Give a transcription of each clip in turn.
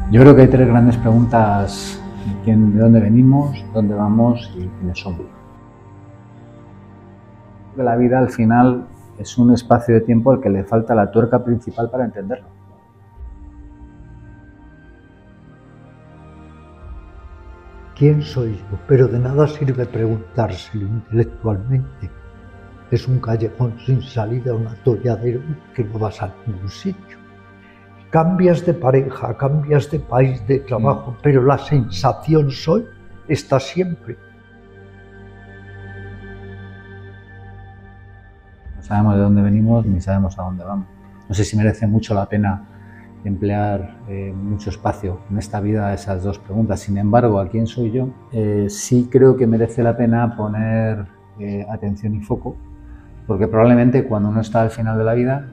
Yo creo que hay tres grandes preguntas: de dónde venimos, dónde vamos y quiénes somos. La vida al final es un espacio de tiempo al que le falta la tuerca principal para entenderlo. ¿Quién soy yo? Pero de nada sirve preguntárselo intelectualmente. Es un callejón sin salida, un atolladero que no vas a ningún sitio. Cambias de pareja, cambias de país, de trabajo, pero la sensación soy está siempre. No sabemos de dónde venimos ni sabemos a dónde vamos. No sé si merece mucho la pena emplear mucho espacio en esta vida a esas dos preguntas. Sin embargo, ¿a quién soy yo? Sí creo que merece la pena poner atención y foco, porque probablemente cuando uno está al final de la vida,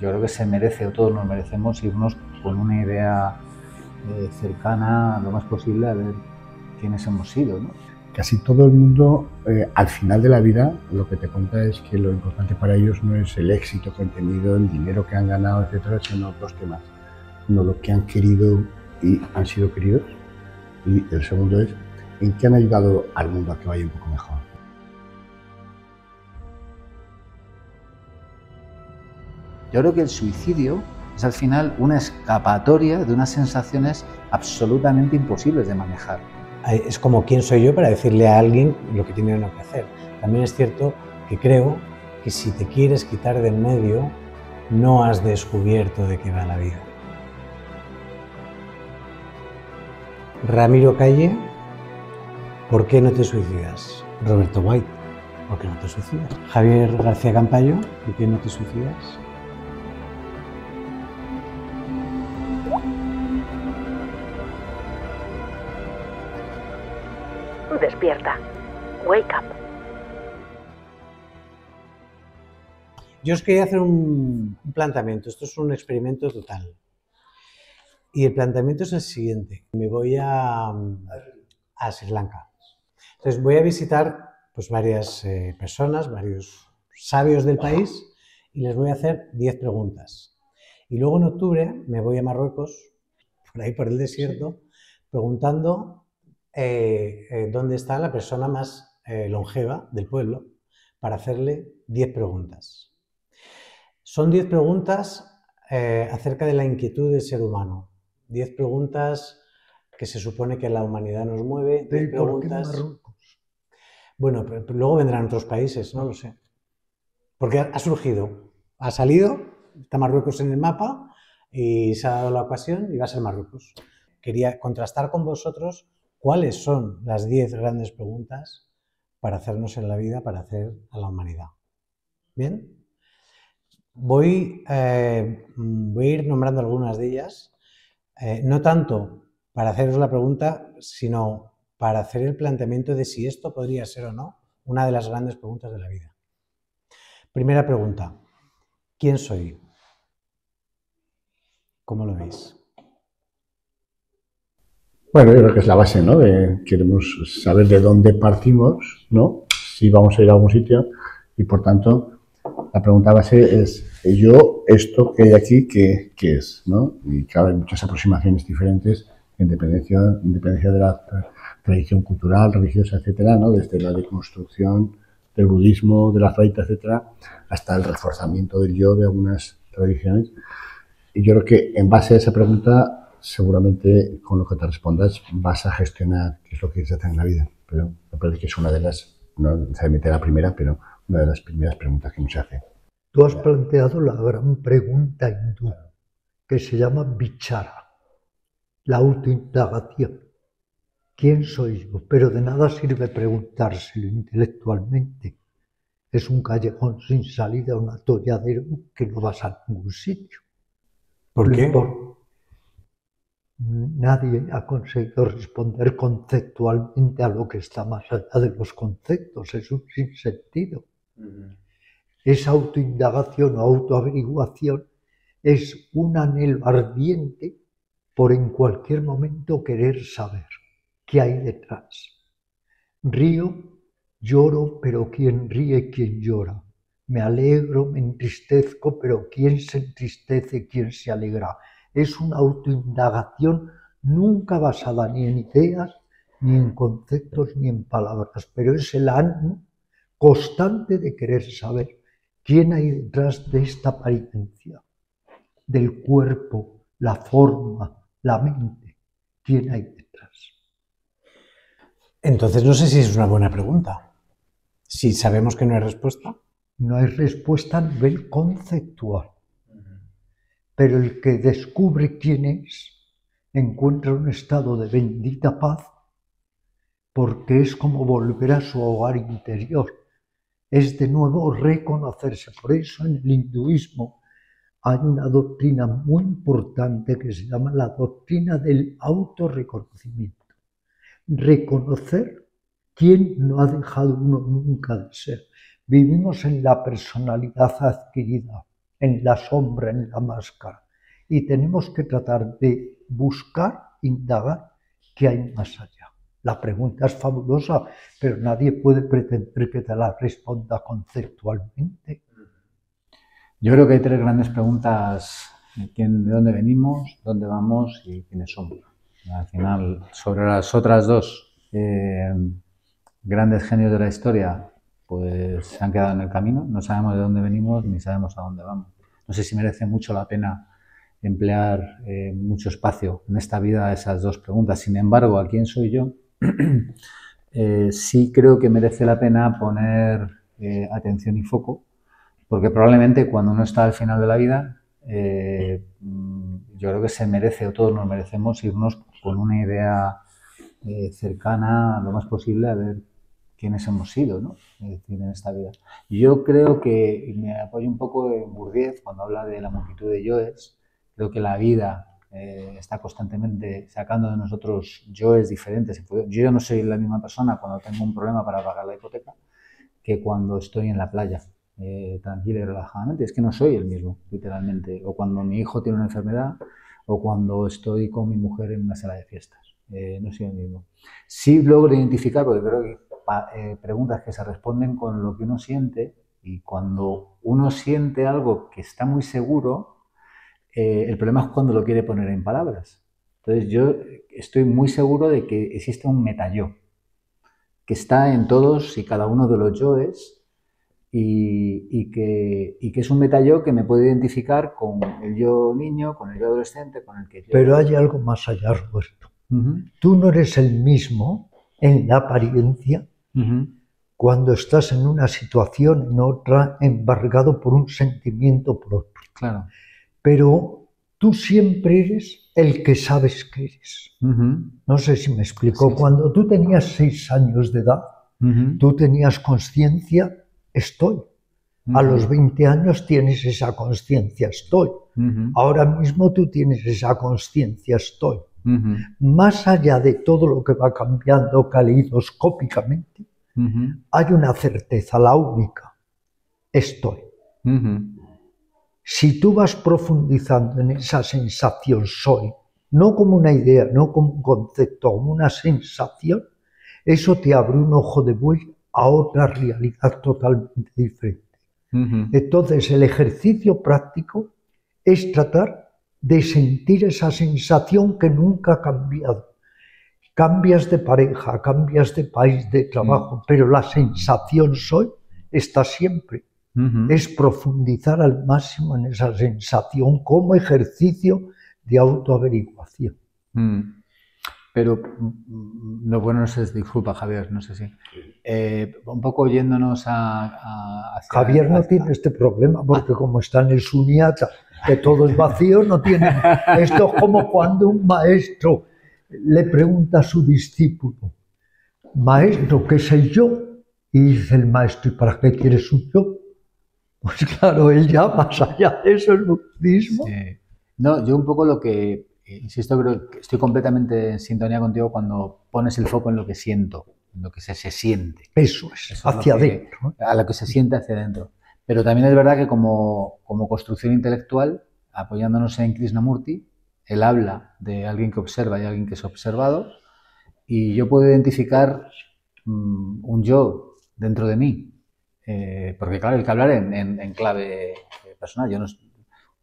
yo creo que se merece, o todos nos merecemos, irnos con una idea cercana lo más posible a ver quiénes hemos sido, ¿no? Casi todo el mundo, al final de la vida, lo que te cuenta es que lo importante para ellos no es el éxito que han tenido, el dinero que han ganado, etcétera, sino dos temas. Uno, lo que han querido y han sido queridos, y el segundo es en qué han ayudado al mundo a que vaya un poco mejor. Yo creo que el suicidio es al final una escapatoria de unas sensaciones absolutamente imposibles de manejar. Es como quién soy yo para decirle a alguien lo que tiene o no que hacer. También es cierto que creo que si te quieres quitar de en medio, no has descubierto de qué va la vida. Ramiro Calle, ¿por qué no te suicidas? Roberto White, ¿por qué no te suicidas? Javier García Campayo, ¿por qué no te suicidas? Despierta. Wake up. Yo os quería hacer un planteamiento. Esto es un experimento total. Y el planteamiento es el siguiente. Me voy a Sri Lanka. Entonces voy a visitar pues, varias personas, varios sabios del país, y les voy a hacer 10 preguntas. Y luego en octubre me voy a Marruecos, por ahí por el desierto, preguntando dónde está la persona más longeva del pueblo para hacerle 10 preguntas. Son 10 preguntas acerca de la inquietud del ser humano. 10 preguntas que se supone que la humanidad nos mueve. 10 preguntas... ¿Por qué Marruecos? Bueno, pero luego vendrán otros países, no lo sé. Porque ha surgido, ha salido, está Marruecos en el mapa y se ha dado la ocasión y va a ser Marruecos. Quería contrastar con vosotros cuáles son las 10 grandes preguntas para hacernos en la vida, para hacer a la humanidad. ¿Bien? Voy a ir nombrando algunas de ellas, no tanto para haceros la pregunta, sino para hacer el planteamiento de si esto podría ser o no una de las grandes preguntas de la vida. Primera pregunta, ¿quién soy? ¿Cómo lo veis? Bueno, yo creo que es la base, ¿no? Queremos saber de dónde partimos, ¿no? Si vamos a ir a algún sitio y, por tanto, la pregunta base es, yo, esto que hay aquí, ¿qué es? ¿No? Y claro, hay muchas aproximaciones diferentes en dependencia de la tradición cultural, religiosa, etcétera, ¿no? Desde la deconstrucción del budismo, de la Advaita, etcétera, hasta el reforzamiento del yo de algunas tradiciones. Y yo creo que en base a esa pregunta, seguramente con lo que te respondas vas a gestionar qué es lo que quieres hacer en la vida. Pero me parece que es una de las, no necesariamente la primera, pero una de las primeras preguntas que nos hace. Tú has planteado la gran pregunta hindú, que se llama Vichara, la autoindagación. ¿Quién soy yo? Pero de nada sirve preguntárselo intelectualmente. Es un callejón sin salida, un atolladero que no vas a ningún sitio. ¿Por qué? Nadie ha conseguido responder conceptualmente a lo que está más allá de los conceptos. Es un sinsentido. Esa autoindagación o autoaveriguación es un anhelo ardiente por en cualquier momento querer saber qué hay detrás. Río, lloro, pero ¿quién ríe, quién llora? Me alegro, me entristezco, pero ¿quién se entristece, quién se alegra? Es una autoindagación nunca basada ni en ideas, ni en conceptos, ni en palabras, pero es el ánimo constante de querer saber quién hay detrás de esta apariencia, del cuerpo, la forma, la mente, quién hay detrás. Entonces no sé si es una buena pregunta. Si sabemos que no hay respuesta. No hay respuesta a nivel conceptual, pero el que descubre quién es encuentra un estado de bendita paz, porque es como volver a su hogar interior. Es de nuevo reconocerse. Por eso en el hinduismo hay una doctrina muy importante que se llama la doctrina del autorreconocimiento. Reconocer quién no ha dejado uno nunca de ser. Vivimos en la personalidad adquirida, en la sombra, en la máscara, y tenemos que tratar de buscar, indagar qué hay más allá. La pregunta es fabulosa, pero nadie puede pretender que te la responda conceptualmente. Yo creo que hay tres grandes preguntas: de dónde venimos, dónde vamos y quiénes somos. Al final, sobre las otras dos grandes genios de la historia, pues se han quedado en el camino. No sabemos de dónde venimos ni sabemos a dónde vamos. No sé si merece mucho la pena emplear mucho espacio en esta vida a esas dos preguntas. Sin embargo, ¿a quién soy yo? Sí creo que merece la pena poner atención y foco, porque probablemente cuando uno está al final de la vida, yo creo que se merece, o todos nos merecemos, irnos con una idea cercana lo más posible a ver quiénes hemos sido, ¿no? Es decir, en esta vida. Yo creo que, me apoyo un poco en Bourdieu cuando habla de la multitud de yoes. Creo que la vida está constantemente sacando de nosotros yoes diferentes. Yo no soy la misma persona cuando tengo un problema para pagar la hipoteca que cuando estoy en la playa, tranquila y relajadamente. Es que no soy el mismo, literalmente. O cuando mi hijo tiene una enfermedad, o cuando estoy con mi mujer en una sala de fiestas. No soy el mismo. Sí logro identificar, porque creo que preguntas que se responden con lo que uno siente, y cuando uno siente algo que está muy seguro, el problema es cuando lo quiere poner en palabras. Entonces yo estoy muy seguro de que existe un metayo que está en todos y cada uno de los yoes, y que es un metayo que me puede identificar con el yo niño, con el yo adolescente, con el que yo... Pero hay algo más allá, Roberto. Tú no eres el mismo en la apariencia cuando estás en una situación, en otra, embargado por un sentimiento por otro. Claro. Pero tú siempre eres el que sabes que eres. No sé si me explico. Sí. Cuando tú tenías 6 años de edad, tú tenías conciencia, estoy. A los 20 años tienes esa conciencia, estoy. Ahora mismo tú tienes esa conciencia, estoy. Más allá de todo lo que va cambiando caleidoscópicamente, hay una certeza, la única, estoy. Si tú vas profundizando en esa sensación soy, no como una idea, no como un concepto, como una sensación, eso te abre un ojo de buey a otra realidad totalmente diferente. Entonces el ejercicio práctico es tratar de sentir esa sensación que nunca ha cambiado. Cambias de pareja, cambias de país, de trabajo, pero la sensación soy está siempre. Es profundizar al máximo en esa sensación como ejercicio de autoaveriguación. Pero lo bueno es, disculpa Javier, no sé si, un poco yéndonos hacia... Javier no tiene este problema porque como está en el sunyata, que todo es vacío, no tiene... Esto es como cuando un maestro le pregunta a su discípulo, maestro, ¿qué es el yo? Y dice el maestro, ¿y para qué quieres un yo? Pues claro, él ya más allá de eso es budismo. Sí. No, yo un poco lo que, insisto, creo que estoy completamente en sintonía contigo cuando pones el foco en lo que siento, en lo que se siente. Eso es hacia adentro. A lo que se siente hacia adentro. Pero también es verdad que como construcción intelectual, apoyándonos en Krishnamurti, él habla de alguien que observa y alguien que es observado, y yo puedo identificar un yo dentro de mí, porque claro, hay que hablar en clave personal. Yo no,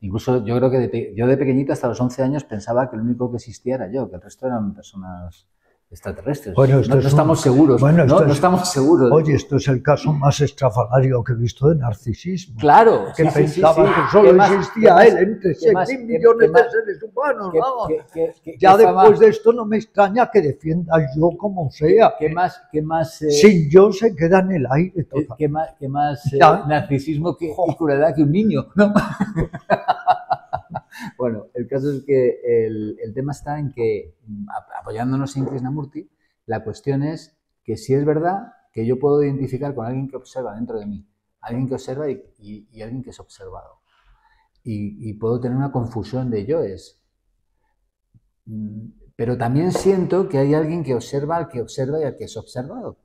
Incluso yo creo que yo de pequeñito hasta los 11 años pensaba que el único que existía era yo, que el resto eran personas extraterrestres. Bueno, no estamos seguros. Bueno, no estamos seguros. Oye, esto es el caso más estrafalario que he visto de narcisismo. Claro. Que pensaba que solo existía él entre 6.000 millones de seres humanos. Vamos. Ya después de esto no me extraña que defienda yo como sea. ¿Qué más sin yo se queda en el aire total. ¿Qué más narcisismo y crueldad que un niño, ¿no? Bueno, el caso es que el tema está en que, apoyándonos en Krishnamurti, la cuestión es que si es verdad que yo puedo identificar con alguien que observa dentro de mí, alguien que observa y alguien que es observado. Y puedo tener una confusión de yoes. Pero también siento que hay alguien que observa al que observa y al que es observado.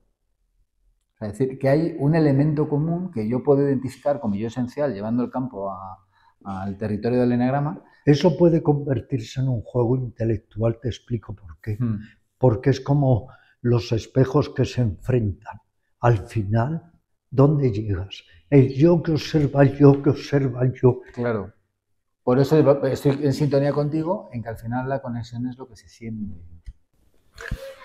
Es decir, que hay un elemento común que yo puedo identificar como yo esencial, llevando el campo al territorio del eneagrama. Eso puede convertirse en un juego intelectual, te explico por qué. Porque es como los espejos que se enfrentan. Al final, ¿dónde llegas? El yo que observa el yo que observa el yo. Claro. Por eso estoy en sintonía contigo en que al final la conexión es lo que se siente.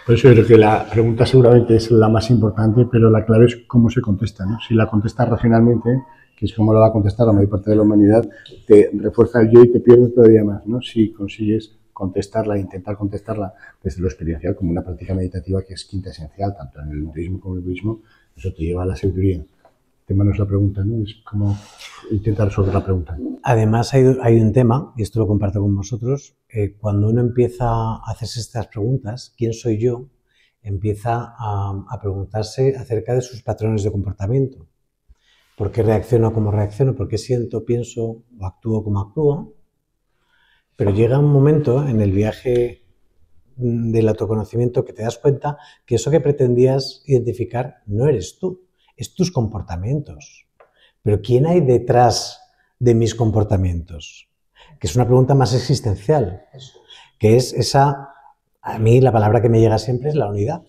Por eso yo creo que la pregunta seguramente es la más importante, pero la clave es cómo se contesta, ¿no? Si la contestas racionalmente, que es como lo va a contestar la mayor parte de la humanidad, te refuerza el yo y te pierde todavía más, ¿no? Si consigues contestarla, intentar contestarla desde lo experiencial como una práctica meditativa que es quinta esencial, tanto en el hinduismo como en el budismo, eso te lleva a la sabiduría. El tema no es la pregunta, ¿no? Es como intentar resolver la pregunta. Además hay un tema, y esto lo comparto con vosotros, cuando uno empieza a hacerse estas preguntas, ¿quién soy yo?, empieza a preguntarse acerca de sus patrones de comportamiento. ¿Por qué reacciono como reacciono? ¿Por qué siento, pienso o actúo como actúo? Pero llega un momento en el viaje del autoconocimiento que te das cuenta que eso que pretendías identificar no eres tú, es tus comportamientos. Pero ¿quién hay detrás de mis comportamientos? Que es una pregunta más existencial, que es esa, a mí la palabra que me llega siempre es la unidad.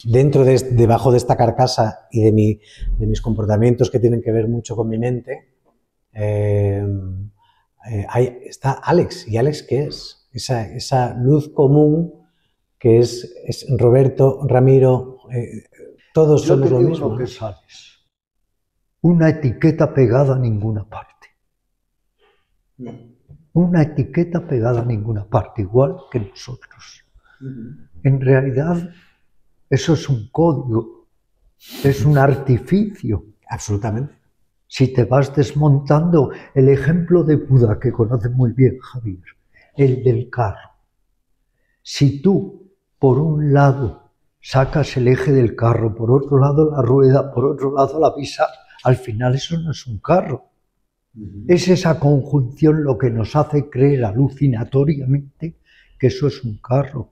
Debajo de esta carcasa y de mis comportamientos que tienen que ver mucho con mi mente, está Alex. ¿Y Alex qué es? Esa luz común que es Roberto, Ramiro, todos somos lo mismo. Lo que es Alex. Una etiqueta pegada a ninguna parte. Una etiqueta pegada a ninguna parte, igual que nosotros. En realidad, eso es un código, es un artificio. Absolutamente. Si te vas desmontando, el ejemplo de Buda, que conoce muy bien Javier, el del carro. Si tú, por un lado, sacas el eje del carro, por otro lado la rueda, por otro lado la visa, al final eso no es un carro. Es esa conjunción lo que nos hace creer alucinatoriamente que eso es un carro.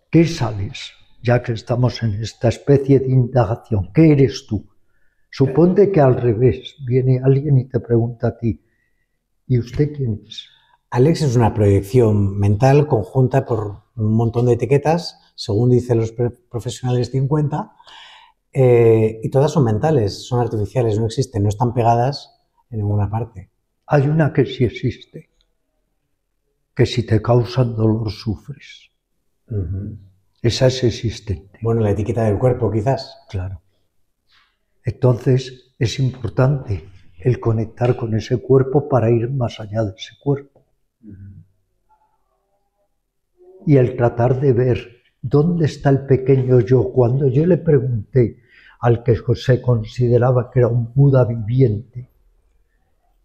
¿Qué sabes? Ya que estamos en esta especie de indagación, ¿qué eres tú? Suponte que al revés, viene alguien y te pregunta a ti, ¿y usted quién es? Alex es una proyección mental conjunta por un montón de etiquetas, según dicen los profesionales 50, y todas son mentales, son artificiales, no existen, no están pegadas en ninguna parte. Hay una que sí existe, que si te causan dolor sufres. Esa es existente. Bueno, la etiqueta del cuerpo, quizás. Claro. Entonces es importante el conectar con ese cuerpo para ir más allá de ese cuerpo. Y el tratar de ver dónde está el pequeño yo. Cuando yo le pregunté al que se consideraba que era un Buda viviente,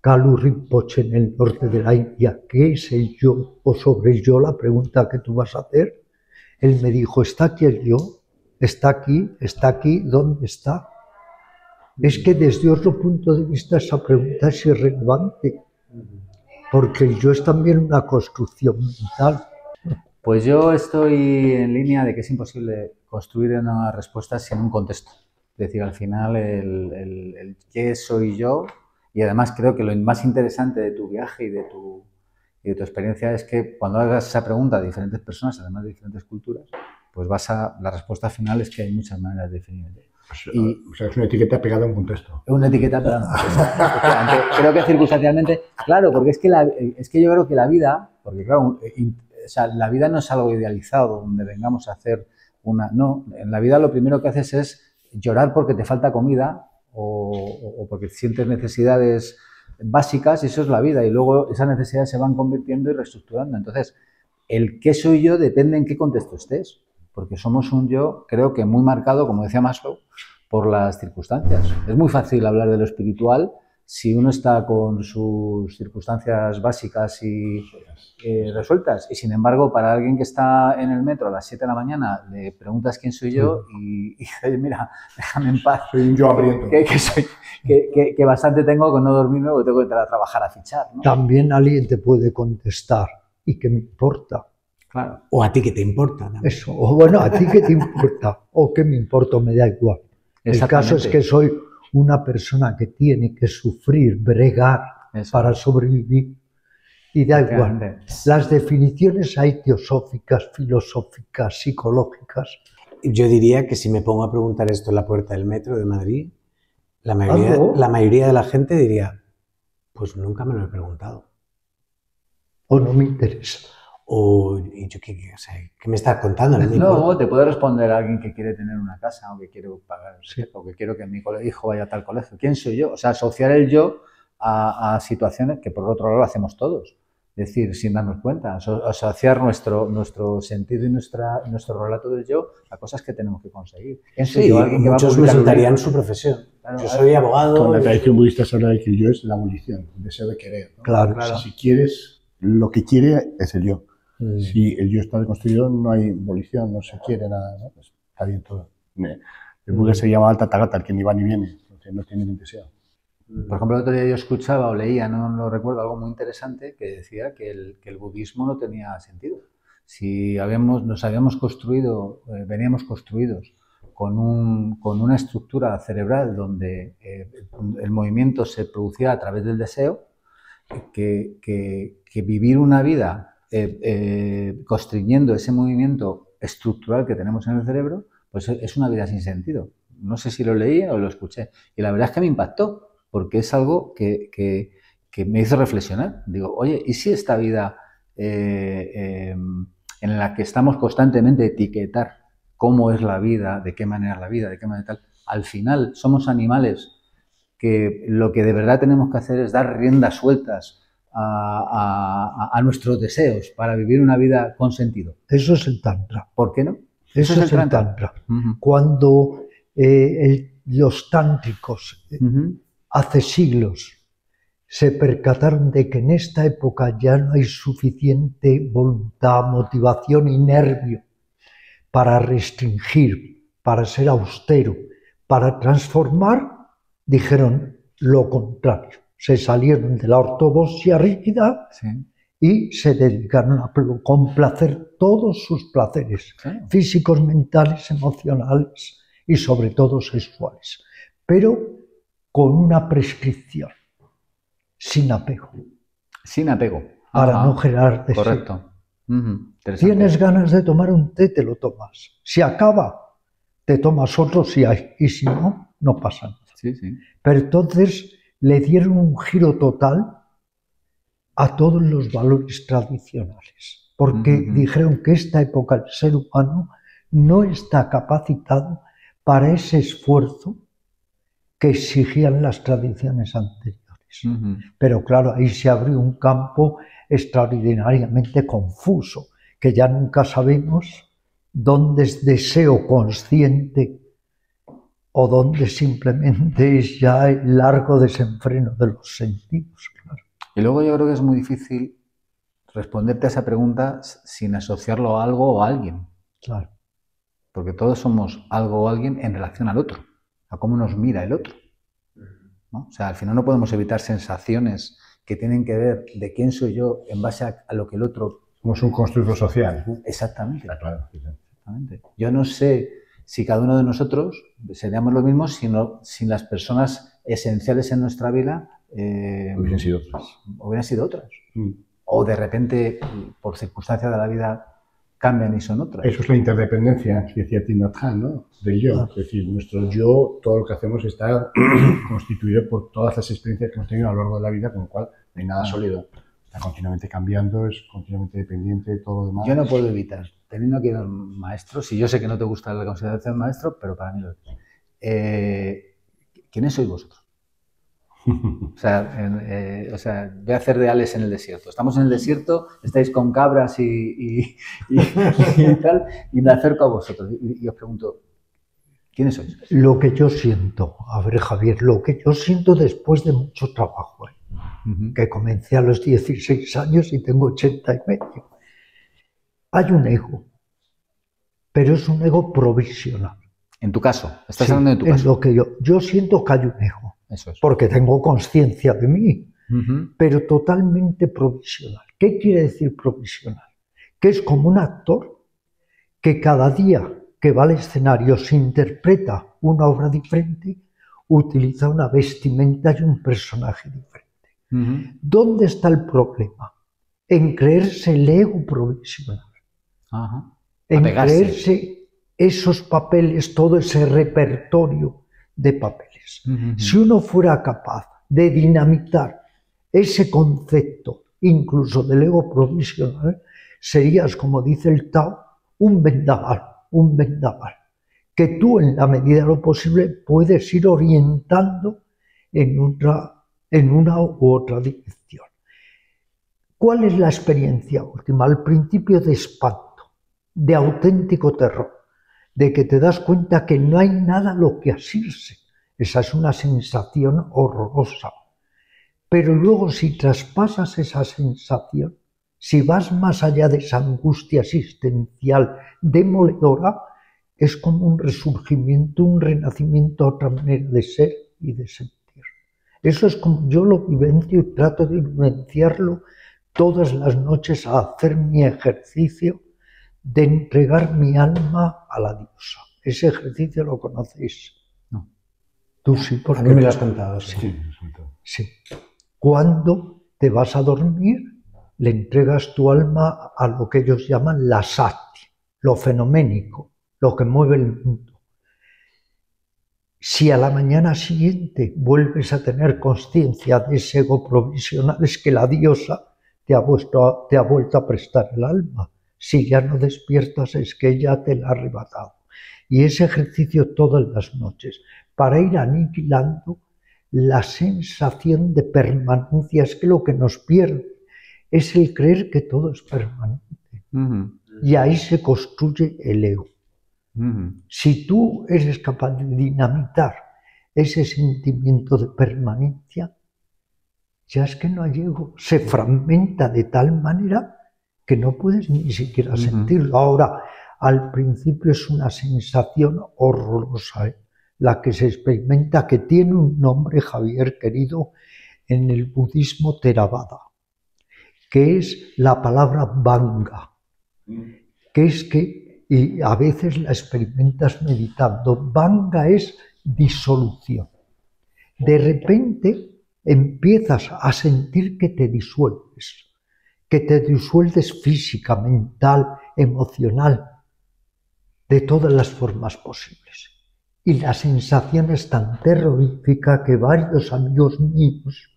Kalu Rinpoche en el norte de la India, ¿qué es el yo? O sobre el yo, la pregunta que tú vas a hacer, él me dijo, ¿está aquí el yo? ¿Está aquí? ¿Dónde está? Es que desde otro punto de vista esa pregunta es irrelevante, porque el yo es también una construcción mental. Pues yo estoy en línea de que es imposible construir una respuesta sin un contexto. Es decir, al final el qué soy yo, y además creo que lo más interesante de tu viaje y de tu experiencia es que cuando hagas esa pregunta a diferentes personas, además de diferentes culturas, pues la respuesta final es que hay muchas maneras de definirte. O sea, es una etiqueta pegada a un contexto. Es una etiqueta, pero no. Creo que circunstancialmente, claro, porque es que yo creo que la vida, porque claro, o sea, la vida no es algo idealizado donde vengamos a hacer una, no, en la vida lo primero que haces es llorar porque te falta comida o porque sientes necesidades básicas, y eso es la vida, y luego esas necesidades se van convirtiendo y reestructurando. Entonces, el qué soy yo depende en qué contexto estés, porque somos un yo, creo que muy marcado, como decía Maslow, por las circunstancias. Es muy fácil hablar de lo espiritual si uno está con sus circunstancias básicas y resueltas. Y sin embargo, para alguien que está en el metro a las 7 de la mañana, le preguntas quién soy yo y dice, mira, déjame en paz. Soy un yo hambriento. Que bastante tengo con no dormirme porque tengo que entrar a trabajar a fichar, ¿no? También alguien te puede contestar, ¿y qué me importa? Claro. O a ti que te importa. ¿No? Eso, o bueno, ¿a ti qué te importa? O qué me importa, me da igual. El caso es que soy una persona que tiene que sufrir, bregar para sobrevivir, y da igual. Las definiciones hay teosóficas, filosóficas, psicológicas. Yo diría que si me pongo a preguntar esto en la puerta del metro de Madrid, la mayoría de la gente diría, pues nunca me lo he preguntado. O no me interesa. O yo, ¿qué me estás contando? No, te puede responder alguien que quiere tener una casa o que quiere pagar, o que quiero que mi hijo vaya a tal colegio. ¿Quién soy yo? O sea, asociar el yo a situaciones que por otro lado lo hacemos todos. Es decir, sin darnos cuenta, asociar nuestro sentido y nuestro relato del yo a cosas que tenemos que conseguir. Sí, muchos me soltarían su profesión. Claro, yo soy abogado. Con la tradición budista se habla de que el yo es la volición, el deseo de querer, ¿no? Claro. Si quieres, lo que quiere es el yo. Si el yo está deconstruido, no hay volición, no se quiere nada, ¿no? Pues está bien todo. El Buda se llama Alta Tagata, el que ni va ni viene, no tiene ni deseo. Por ejemplo, el otro día yo escuchaba o leía, no lo recuerdo, algo muy interesante que decía que el budismo no tenía sentido. Si nos habíamos construido, veníamos construidos con una estructura cerebral donde el movimiento se producía a través del deseo, que vivir una vida constriñendo ese movimiento estructural que tenemos en el cerebro, pues es una vida sin sentido. No sé si lo leí o lo escuché. Y la verdad es que me impactó, porque es algo que me hizo reflexionar. Digo, oye, ¿y si esta vida en la que estamos constantemente etiquetar cómo es la vida, de qué manera es la vida, de qué manera tal, al final somos animales que lo que de verdad tenemos que hacer es dar riendas sueltas a nuestros deseos para vivir una vida con sentido? Eso es el Tantra. ¿Por qué no? Eso es el Tantra. Cuando los tántricos hace siglos se percataron de que en esta época ya no hay suficiente voluntad, motivación y nervio para restringir, para ser austero, para transformar, dijeron lo contrario. Se salieron de la ortodoxia rígida y se dedicaron a complacer todos sus placeres físicos, mentales, emocionales y sobre todo sexuales, pero con una prescripción, sin apego. Sin apego. Para no generar deseo. Correcto. Tienes ganas de tomar un té, te lo tomas. Si acaba, te tomas otro si hay, y si no, no pasa nada. Sí. Pero entonces le dieron un giro total a todos los valores tradicionales, porque dijeron que esta época el ser humano no está capacitado para ese esfuerzo que exigían las tradiciones anteriores. Pero claro, ahí se abrió un campo extraordinariamente confuso, que ya nunca sabemos dónde es deseo consciente o dónde simplemente es ya el largo desenfreno de los sentidos. Claro. Y luego yo creo que es muy difícil responderte a esa pregunta sin asociarlo a algo o a alguien. Claro. Porque todos somos algo o alguien en relación al otro, a cómo nos mira el otro, ¿no? O sea, al final no podemos evitar sensaciones que tienen que ver de quién soy yo en base a lo que el otro... Somos un constructo social. Exactamente. Claro. Exactamente. Yo no sé si cada uno de nosotros seríamos los mismos sin las personas esenciales en nuestra vida hubiesen sido otras. O de repente, por circunstancias de la vida, cambian y son otras. Eso es la interdependencia que decía Thich Nhat Hanh, ¿no? Del yo. Es decir, nuestro yo, todo lo que hacemos está constituido por todas las experiencias que hemos tenido a lo largo de la vida, con lo cual no hay nada sólido. Está continuamente cambiando, es continuamente dependiente de todo lo demás. Yo no puedo evitar, teniendo aquí dos maestros, y yo sé que no te gusta la consideración maestro, pero para mí lo es. ¿Quiénes sois vosotros? O sea, voy a hacer reales en el desierto. Estamos en el desierto, estáis con cabras y tal, y me acerco a vosotros y os pregunto, ¿quiénes sois? Lo que yo siento, a ver, Javier, lo que yo siento después de mucho trabajo, que comencé a los 16 años y tengo 80 y medio. Hay un ego, pero es un ego provisional. En tu caso, estás Sí, hablando de tu caso. en lo que yo siento que hay un ego. Eso es. Porque tengo conciencia de mí, pero totalmente provisional. ¿Qué quiere decir provisional? Que es como un actor que cada día que va al escenario se interpreta una obra diferente, utiliza una vestimenta y un personaje diferente. ¿Dónde está el problema? En creerse el ego provisional. En creerse esos papeles, todo ese repertorio de papeles. Si uno fuera capaz de dinamitar ese concepto, incluso del ego provisional, serías, como dice el Tao, un vendaval, que tú en la medida de lo posible puedes ir orientando en una u otra dirección. ¿Cuál es la experiencia última? Al principio de espanto, de auténtico terror, de que te das cuenta que no hay nada a lo que asirse. Esa es una sensación horrorosa. Pero luego, si traspasas esa sensación, si vas más allá de esa angustia existencial demoledora, es como un resurgimiento, un renacimiento a otra manera de ser y de sentir. Eso es como yo lo vivencio y trato de vivenciarlo todas las noches a hacer mi ejercicio de entregar mi alma a la diosa. Ese ejercicio lo conocéis. No. Tú sí, porque a mí me lo has contado. Sí. Cuando te vas a dormir, le entregas tu alma a lo que ellos llaman la sati, lo fenoménico, lo que mueve el mundo. Si a la mañana siguiente vuelves a tener conciencia de ese ego provisional, es que la diosa te ha vuelto a prestar el alma. Si ya no despiertas, es que ella te la ha arrebatado. Y ese ejercicio todas las noches, para ir aniquilando la sensación de permanencia. Es que lo que nos pierde es el creer que todo es permanente. Y ahí se construye el ego. Si tú eres capaz de dinamitar ese sentimiento de permanencia, ya es que no hay ego. Se fragmenta de tal manera que no puedes ni siquiera sentirlo. Ahora, al principio es una sensación horrorosa, la que se experimenta, que tiene un nombre, Javier querido, en el budismo Theravada, que es la palabra Vanga, que es que, y a veces la experimentas meditando, Vanga es disolución. De repente empiezas a sentir que te disuelves física, mental, emocional, de todas las formas posibles. Y la sensación es tan terrorífica que varios amigos míos,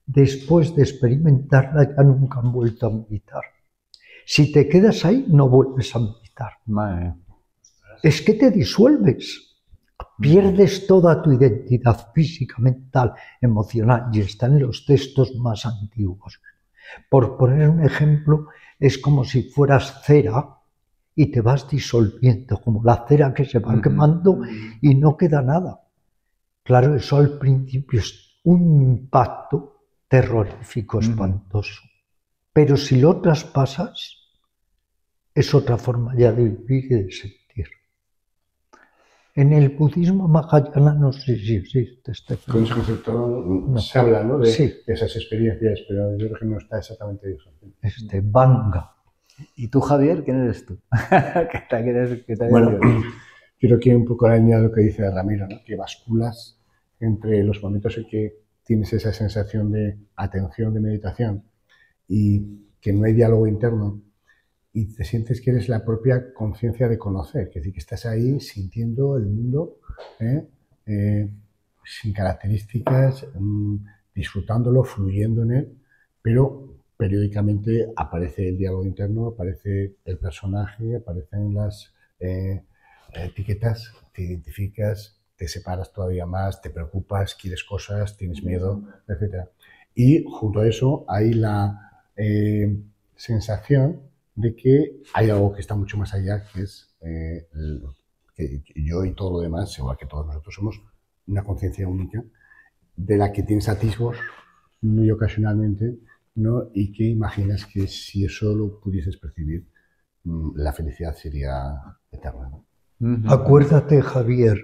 después de experimentarla, ya nunca han vuelto a meditar. Si te quedas ahí, no vuelves a meditar. Madre. Es que te disuelves. Pierdes toda tu identidad física, mental, emocional, y está en los textos más antiguos. Por poner un ejemplo, es como si fueras cera y te vas disolviendo, como la cera que se va quemando y no queda nada. Claro, eso al principio es un impacto terrorífico, espantoso. Pero si lo traspasas, es otra forma ya de vivir y de sentir. En el budismo Mahayana no sé si existe este Con ese concepto se habla, ¿no? De esas experiencias, pero yo creo que no está exactamente eso. Vanga. ¿Y tú, Javier, quién eres tú? Bueno, quiero que un poco añadir lo que dice Ramiro, ¿no? Que basculas entre los momentos en que tienes esa sensación de atención, de meditación, y que no hay diálogo interno, y te sientes que eres la propia conciencia de conocer, es decir, que estás ahí sintiendo el mundo sin características, disfrutándolo, fluyendo en él, pero periódicamente aparece el diálogo interno, aparece el personaje, aparecen las etiquetas, te identificas, te separas todavía más, te preocupas, quieres cosas, tienes miedo, etc. Y junto a eso hay la sensación de que hay algo que está mucho más allá, que es que yo y todo lo demás, igual que todos nosotros, somos una conciencia única de la que tienes atisbos muy ocasionalmente, ¿no? Y que imaginas que si eso lo pudieses percibir, la felicidad sería eterna, ¿no? Acuérdate, Javier,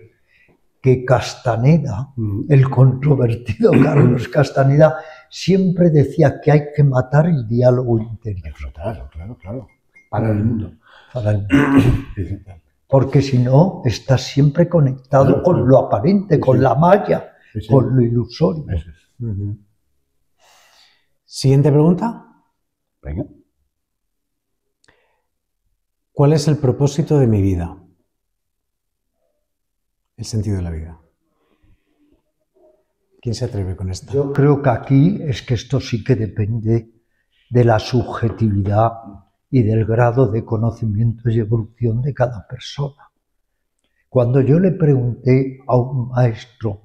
que Castaneda, el controvertido Carlos Castaneda, siempre decía que hay que matar el diálogo interior. Claro, claro, claro. Para el mundo. Para el mundo. Porque si no, estás siempre conectado con lo aparente, con la malla, con lo ilusorio. Siguiente pregunta. Venga. ¿Cuál es el propósito de mi vida? El sentido de la vida. ¿Quién se atreve con esto? Yo creo que aquí es que esto sí que depende de la subjetividad y del grado de conocimiento y evolución de cada persona. Cuando yo le pregunté a un maestro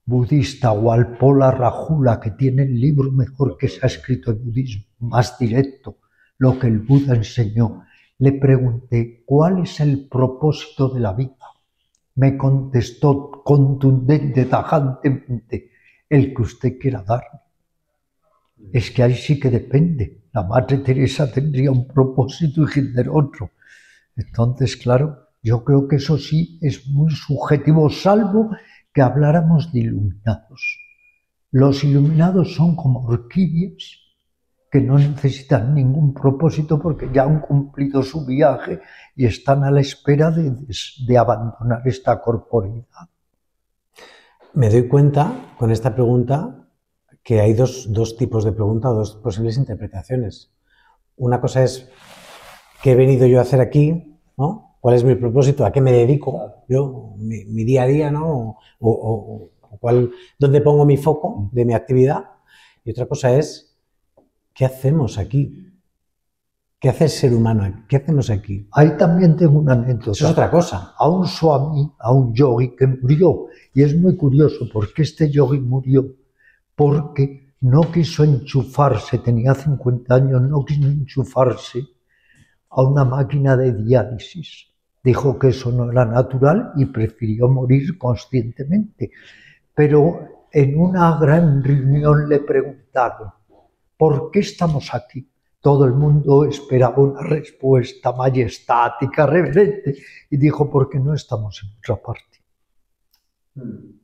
budista o al Pola Rahula, que tiene el libro mejor que se ha escrito en budismo, más directo, lo que el Buda enseñó, le pregunté, ¿cuál es el propósito de la vida? Me contestó contundente, tajantemente, el que usted quiera darme. Es que ahí sí que depende. La Madre Teresa tendría un propósito y Hitler otro. Entonces, claro, yo creo que eso sí es muy subjetivo, salvo que habláramos de iluminados. Los iluminados son como orquídeas que no necesitan ningún propósito porque ya han cumplido su viaje y están a la espera de abandonar esta corporeidad. Me doy cuenta con esta pregunta que hay dos tipos de pregunta, dos posibles interpretaciones. Una cosa es, ¿qué he venido yo a hacer aquí? ¿No? ¿Cuál es mi propósito? ¿A qué me dedico yo? Mi día a día, ¿no? ¿Dónde pongo mi foco de mi actividad? Y otra cosa es, ¿qué hacemos aquí? ¿Qué hace el ser humano aquí? ¿Qué hacemos aquí? Ahí también tengo una anécdota. Eso es otra cosa. A un swami, a un yogi que murió. Y es muy curioso porque este yogi murió porque no quiso enchufarse, tenía 50 años, no quiso enchufarse a una máquina de diálisis. Dijo que eso no era natural y prefirió morir conscientemente. Pero en una gran reunión le preguntaron, ¿por qué estamos aquí? Todo el mundo esperaba una respuesta majestática, reverente, y dijo, porque no estamos en otra parte.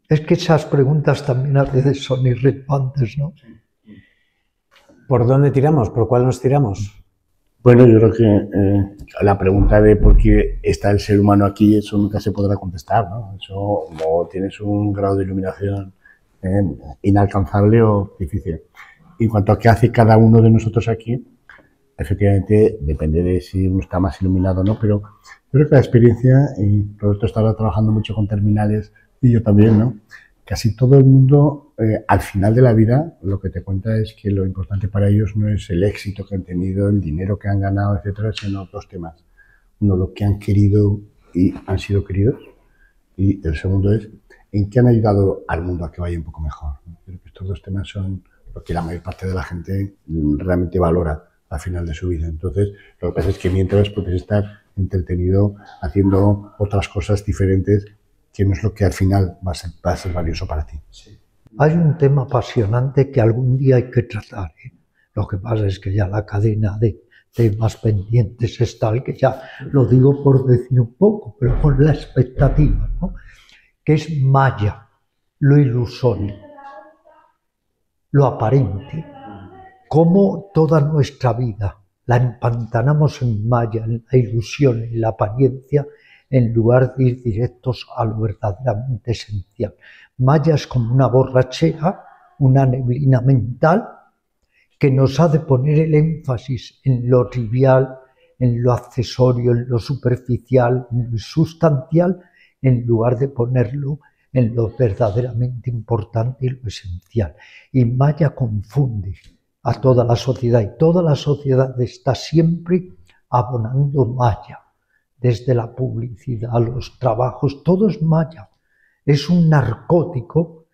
Es que esas preguntas también a veces son irrelevantes, ¿no? ¿Por dónde tiramos? ¿Por cuál nos tiramos? Bueno, yo creo que la pregunta de por qué está el ser humano aquí, eso nunca se podrá contestar, ¿no? Eso no tienes un grado de iluminación inalcanzable o difícil. En cuanto a qué hace cada uno de nosotros aquí, efectivamente depende de si uno está más iluminado o no, pero yo creo que la experiencia, y Roberto está ahora trabajando mucho con terminales, y yo también, ¿no? Casi todo el mundo, al final de la vida, lo que te cuenta es que lo importante para ellos no es el éxito que han tenido, el dinero que han ganado, etcétera, sino otros temas. Uno, lo que han querido y han sido queridos, y el segundo es en qué han ayudado al mundo a que vaya un poco mejor. Creo que estos dos temas son lo que la mayor parte de la gente realmente valora al final de su vida. Entonces, lo que pasa es que mientras puedes estar entretenido haciendo otras cosas diferentes, que no es lo que al final va a ser valioso para ti. Sí. Hay un tema apasionante que algún día hay que tratar, ¿eh? Lo que pasa es que ya la cadena de temas pendientes es tal que ya lo digo por decir un poco, pero con la expectativa, ¿no? Que es Maya, lo ilusorio, lo aparente, como toda nuestra vida la empantanamos en Maya, en la ilusión, en la apariencia, en lugar de ir directos a lo verdaderamente esencial. Maya es como una borrachera, una neblina mental, que nos ha de poner el énfasis en lo trivial, en lo accesorio, en lo superficial, en lo sustancial, en lugar de ponerlo en lo verdaderamente importante y lo esencial. Y Maya confunde a toda la sociedad, y toda la sociedad está siempre abonando Maya, desde la publicidad, los trabajos, todo es Maya. Es un narcótico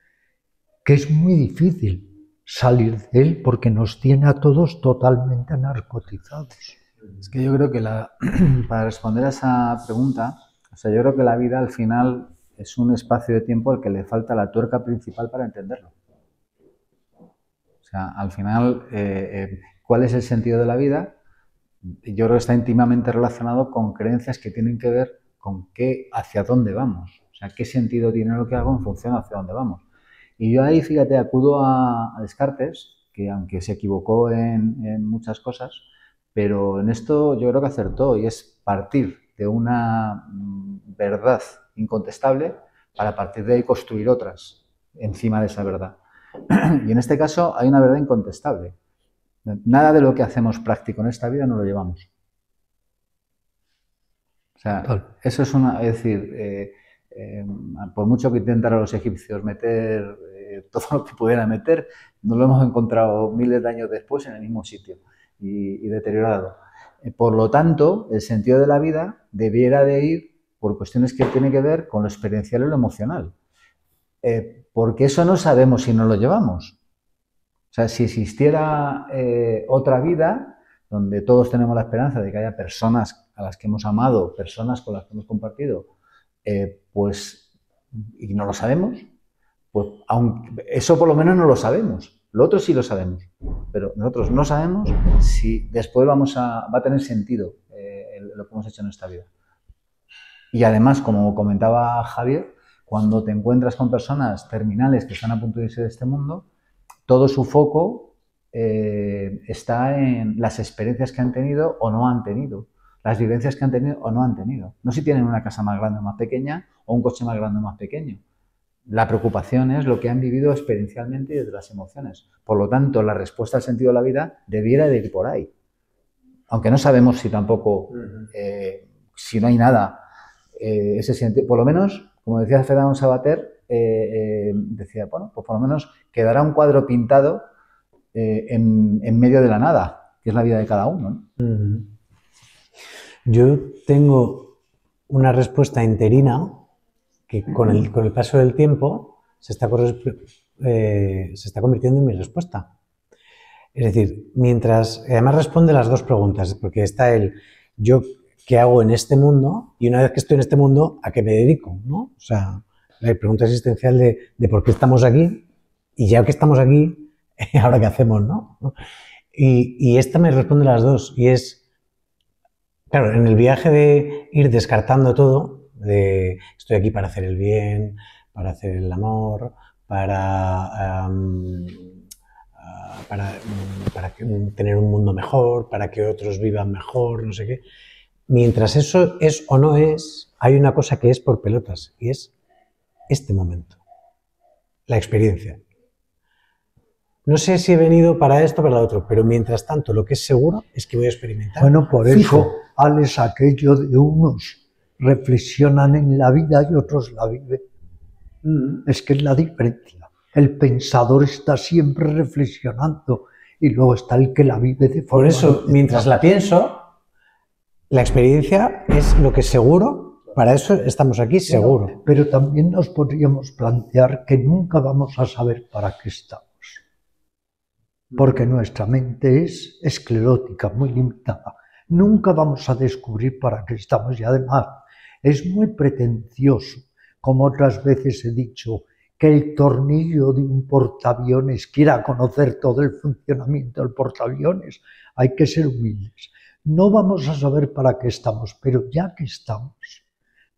que es muy difícil salir de él porque nos tiene a todos totalmente narcotizados. Es que yo creo que para responder a esa pregunta, o sea, yo creo que la vida al final es un espacio de tiempo al que le falta la tuerca principal para entenderlo. O sea, al final, ¿cuál es el sentido de la vida? Yo creo que está íntimamente relacionado con creencias que tienen que ver con hacia dónde vamos. O sea, qué sentido tiene lo que hago en función hacia dónde vamos. Y yo ahí, fíjate, acudo a Descartes, que aunque se equivocó en muchas cosas, pero en esto yo creo que acertó, y es partir de una verdad incontestable para partir de ahí construir otras encima de esa verdad. Y en este caso hay una verdad incontestable. Nada de lo que hacemos práctico en esta vida no lo llevamos. O sea, eso es es decir, por mucho que intentaran los egipcios meter todo lo que pudieran meter, nos lo hemos encontrado miles de años después en el mismo sitio y deteriorado. Por lo tanto, el sentido de la vida debiera de ir por cuestiones que tienen que ver con lo experiencial y lo emocional. Porque eso no sabemos si no lo llevamos. O sea, si existiera otra vida donde todos tenemos la esperanza de que haya personas a las que hemos amado, personas con las que hemos compartido, pues, y no lo sabemos, pues eso por lo menos no lo sabemos. Lo otro sí lo sabemos, pero nosotros no sabemos si después va a tener sentido lo que hemos hecho en esta vida. Y además, como comentaba Javier, cuando te encuentras con personas terminales que están a punto de irse de este mundo, todo su foco está en las experiencias que han tenido o no han tenido, las vivencias que han tenido o no han tenido. No si tienen una casa más grande o más pequeña o un coche más grande o más pequeño. La preocupación es lo que han vivido experiencialmente y desde las emociones. Por lo tanto, la respuesta al sentido de la vida debiera de ir por ahí. Aunque no sabemos si tampoco, si no hay nada, ese sentido. Por lo menos, como decía Fernando Savater, decía, bueno, pues por lo menos quedará un cuadro pintado en medio de la nada, que es la vida de cada uno, ¿no? Yo tengo una respuesta interina que con el paso del tiempo se está convirtiendo en mi respuesta. Es decir, además responde las dos preguntas, porque está yo qué hago en este mundo y una vez que estoy en este mundo, ¿a qué me dedico? ¿No? O sea, la pregunta existencial de por qué estamos aquí y ya que estamos aquí, ¿ahora qué hacemos? ¿No? Y esta me responde las dos y es, claro, en el viaje de ir descartando todo, estoy aquí para hacer el bien, para hacer el amor, para tener un mundo mejor, para que otros vivan mejor, no sé qué. Mientras eso es o no es, hay una cosa que es por pelotas y es este momento, la experiencia. No sé si he venido para esto o para lo otro, pero mientras tanto lo que es seguro es que voy a experimentar. Bueno, por eso, Alex, aquello de unos reflexionan en la vida y otros la viven. Es que es la diferencia. El pensador está siempre reflexionando y luego está el que la vive de forma... Por eso, mientras la pienso, la experiencia es lo que es seguro, para eso estamos aquí, seguro. Pero también nos podríamos plantear que nunca vamos a saber para qué estamos. Porque nuestra mente es esclerótica, muy limitada. Nunca vamos a descubrir para qué estamos y además es muy pretencioso, como otras veces he dicho, que el tornillo de un portaaviones quiera conocer todo el funcionamiento del portaaviones. Hay que ser humildes. No vamos a saber para qué estamos, pero ya que estamos,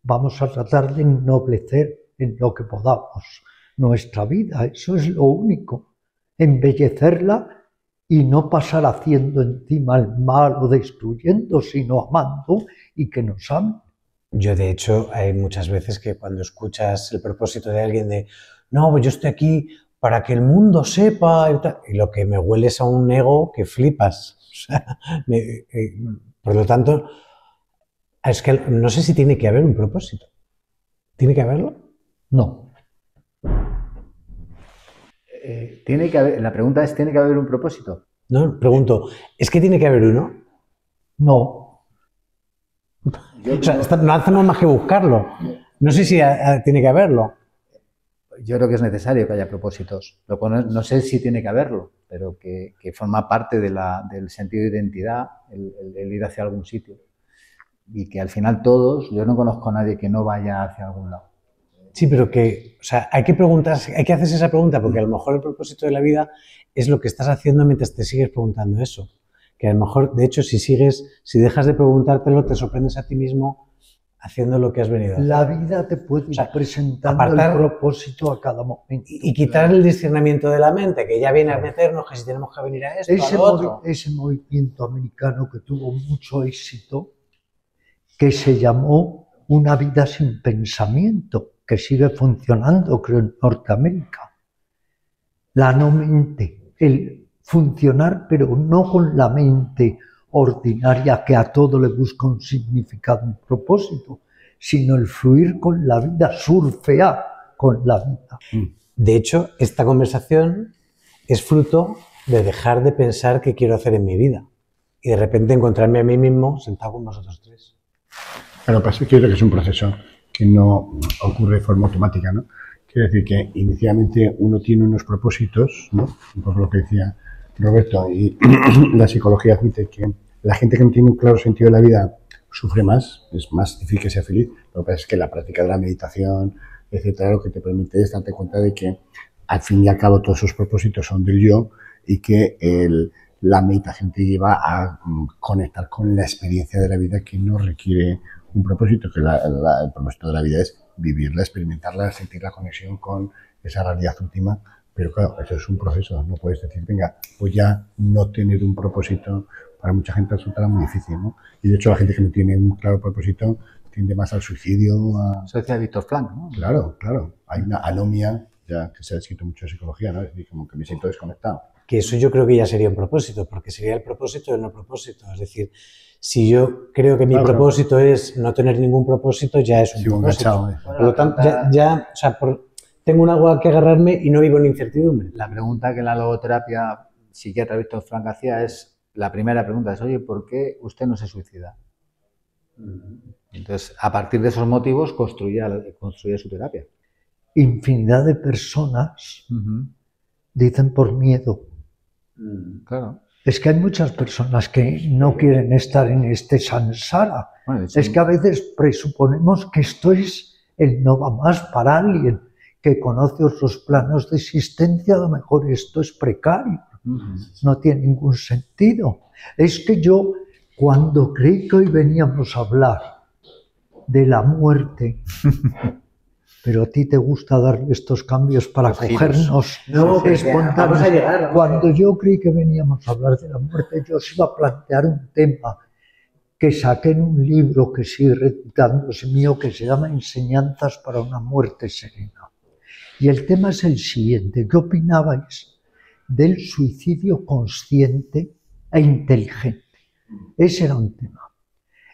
vamos a tratar de ennoblecer en lo que podamos nuestra vida. Eso es lo único. Embellecerla y no pasar haciendo encima el mal o destruyendo, sino amando y que nos amen. Yo, de hecho, hay muchas veces que cuando escuchas el propósito de alguien de no, pues yo estoy aquí para que el mundo sepa y tal. Y lo que me huele es a un ego que flipas. O sea, por lo tanto, es que no sé si tiene que haber un propósito. ¿Tiene que haberlo? No. Tiene que haber, la pregunta es, ¿tiene que haber un propósito? No, pregunto, ¿es que tiene que haber uno? No. O sea, no hacemos más que buscarlo. No sé si tiene que haberlo. Yo creo que es necesario que haya propósitos. No sé si tiene que haberlo, pero que forma parte del sentido de identidad, el ir hacia algún sitio. Y que al final todos, yo no conozco a nadie que no vaya hacia algún lado. Sí, pero que, o sea, hay que preguntarse, hay que hacerse esa pregunta, porque a lo mejor el propósito de la vida es lo que estás haciendo mientras te sigues preguntando eso. Que a lo mejor, de hecho, si dejas de preguntártelo, te sorprendes a ti mismo haciendo lo que has venido a hacer. La vida te puede ir presentando el propósito a cada momento. Y quitar el discernimiento de la mente, que ya viene a meternos que si tenemos que venir a esto, a lo otro. Ese movimiento americano que tuvo mucho éxito, que se llamó Una vida sin pensamiento, que sigue funcionando, creo, en Norteamérica. La no mente, el funcionar, pero no con la mente ordinaria que a todo le busca un significado, un propósito, sino el fluir con la vida, surfear con la vida. De hecho, esta conversación es fruto de dejar de pensar qué quiero hacer en mi vida y de repente encontrarme a mí mismo sentado con vosotros tres. Pero pasa que yo creo que es un proceso que no ocurre de forma automática, ¿no? Quiere decir que inicialmente uno tiene unos propósitos, ¿no? Un poco lo que decía Roberto, y la psicología admite que la gente que no tiene un claro sentido de la vida sufre más, es más difícil que sea feliz. Lo que pasa es que la práctica de la meditación, etcétera, lo que te permite es darte cuenta de que al fin y al cabo todos esos propósitos son del yo y que la meditación te lleva a conectar con la experiencia de la vida que no requiere un propósito, que el propósito de la vida es vivirla, experimentarla, sentir la conexión con esa realidad última. Pero claro, eso es un proceso, no puedes decir, venga, pues ya no tener un propósito para mucha gente resulta muy difícil, ¿no? Y de hecho la gente que no tiene un claro propósito tiende más al suicidio. Eso decía Víctor Frank, ¿no? Claro, claro. Hay una anomia, ya que se ha escrito mucho en psicología, ¿no? Es decir, como que me siento desconectado. Que eso yo creo que ya sería un propósito, porque sería el propósito del no propósito. Es decir, si yo creo que mi propósito es no tener ningún propósito, ya es un propósito. Por lo tanto, o sea, tengo un agua que agarrarme y no vivo en incertidumbre. La pregunta que en la logoterapia psiquiatra Víctor Frank hacía es, la primera pregunta es, oye, ¿por qué usted no se suicida? Entonces, a partir de esos motivos, construía su terapia. Infinidad de personas dicen por miedo. Claro. Es que hay muchas personas que no quieren estar en este samsara. Bueno, es que a veces presuponemos que esto es el no va más para alguien que conoce otros planos de existencia. A lo mejor esto es precario, no tiene ningún sentido. Es que yo, cuando creí que hoy veníamos a hablar de la muerte, pero a ti te gusta darle estos cambios para cogernos espontáneos. Cuando yo creí que veníamos a hablar de la muerte, yo os iba a plantear un tema que saqué en un libro que sigue recitándose mío, que se llama Enseñanzas para una muerte serena. Y el tema es el siguiente: ¿qué opinabais del suicidio consciente e inteligente? Ese era un tema.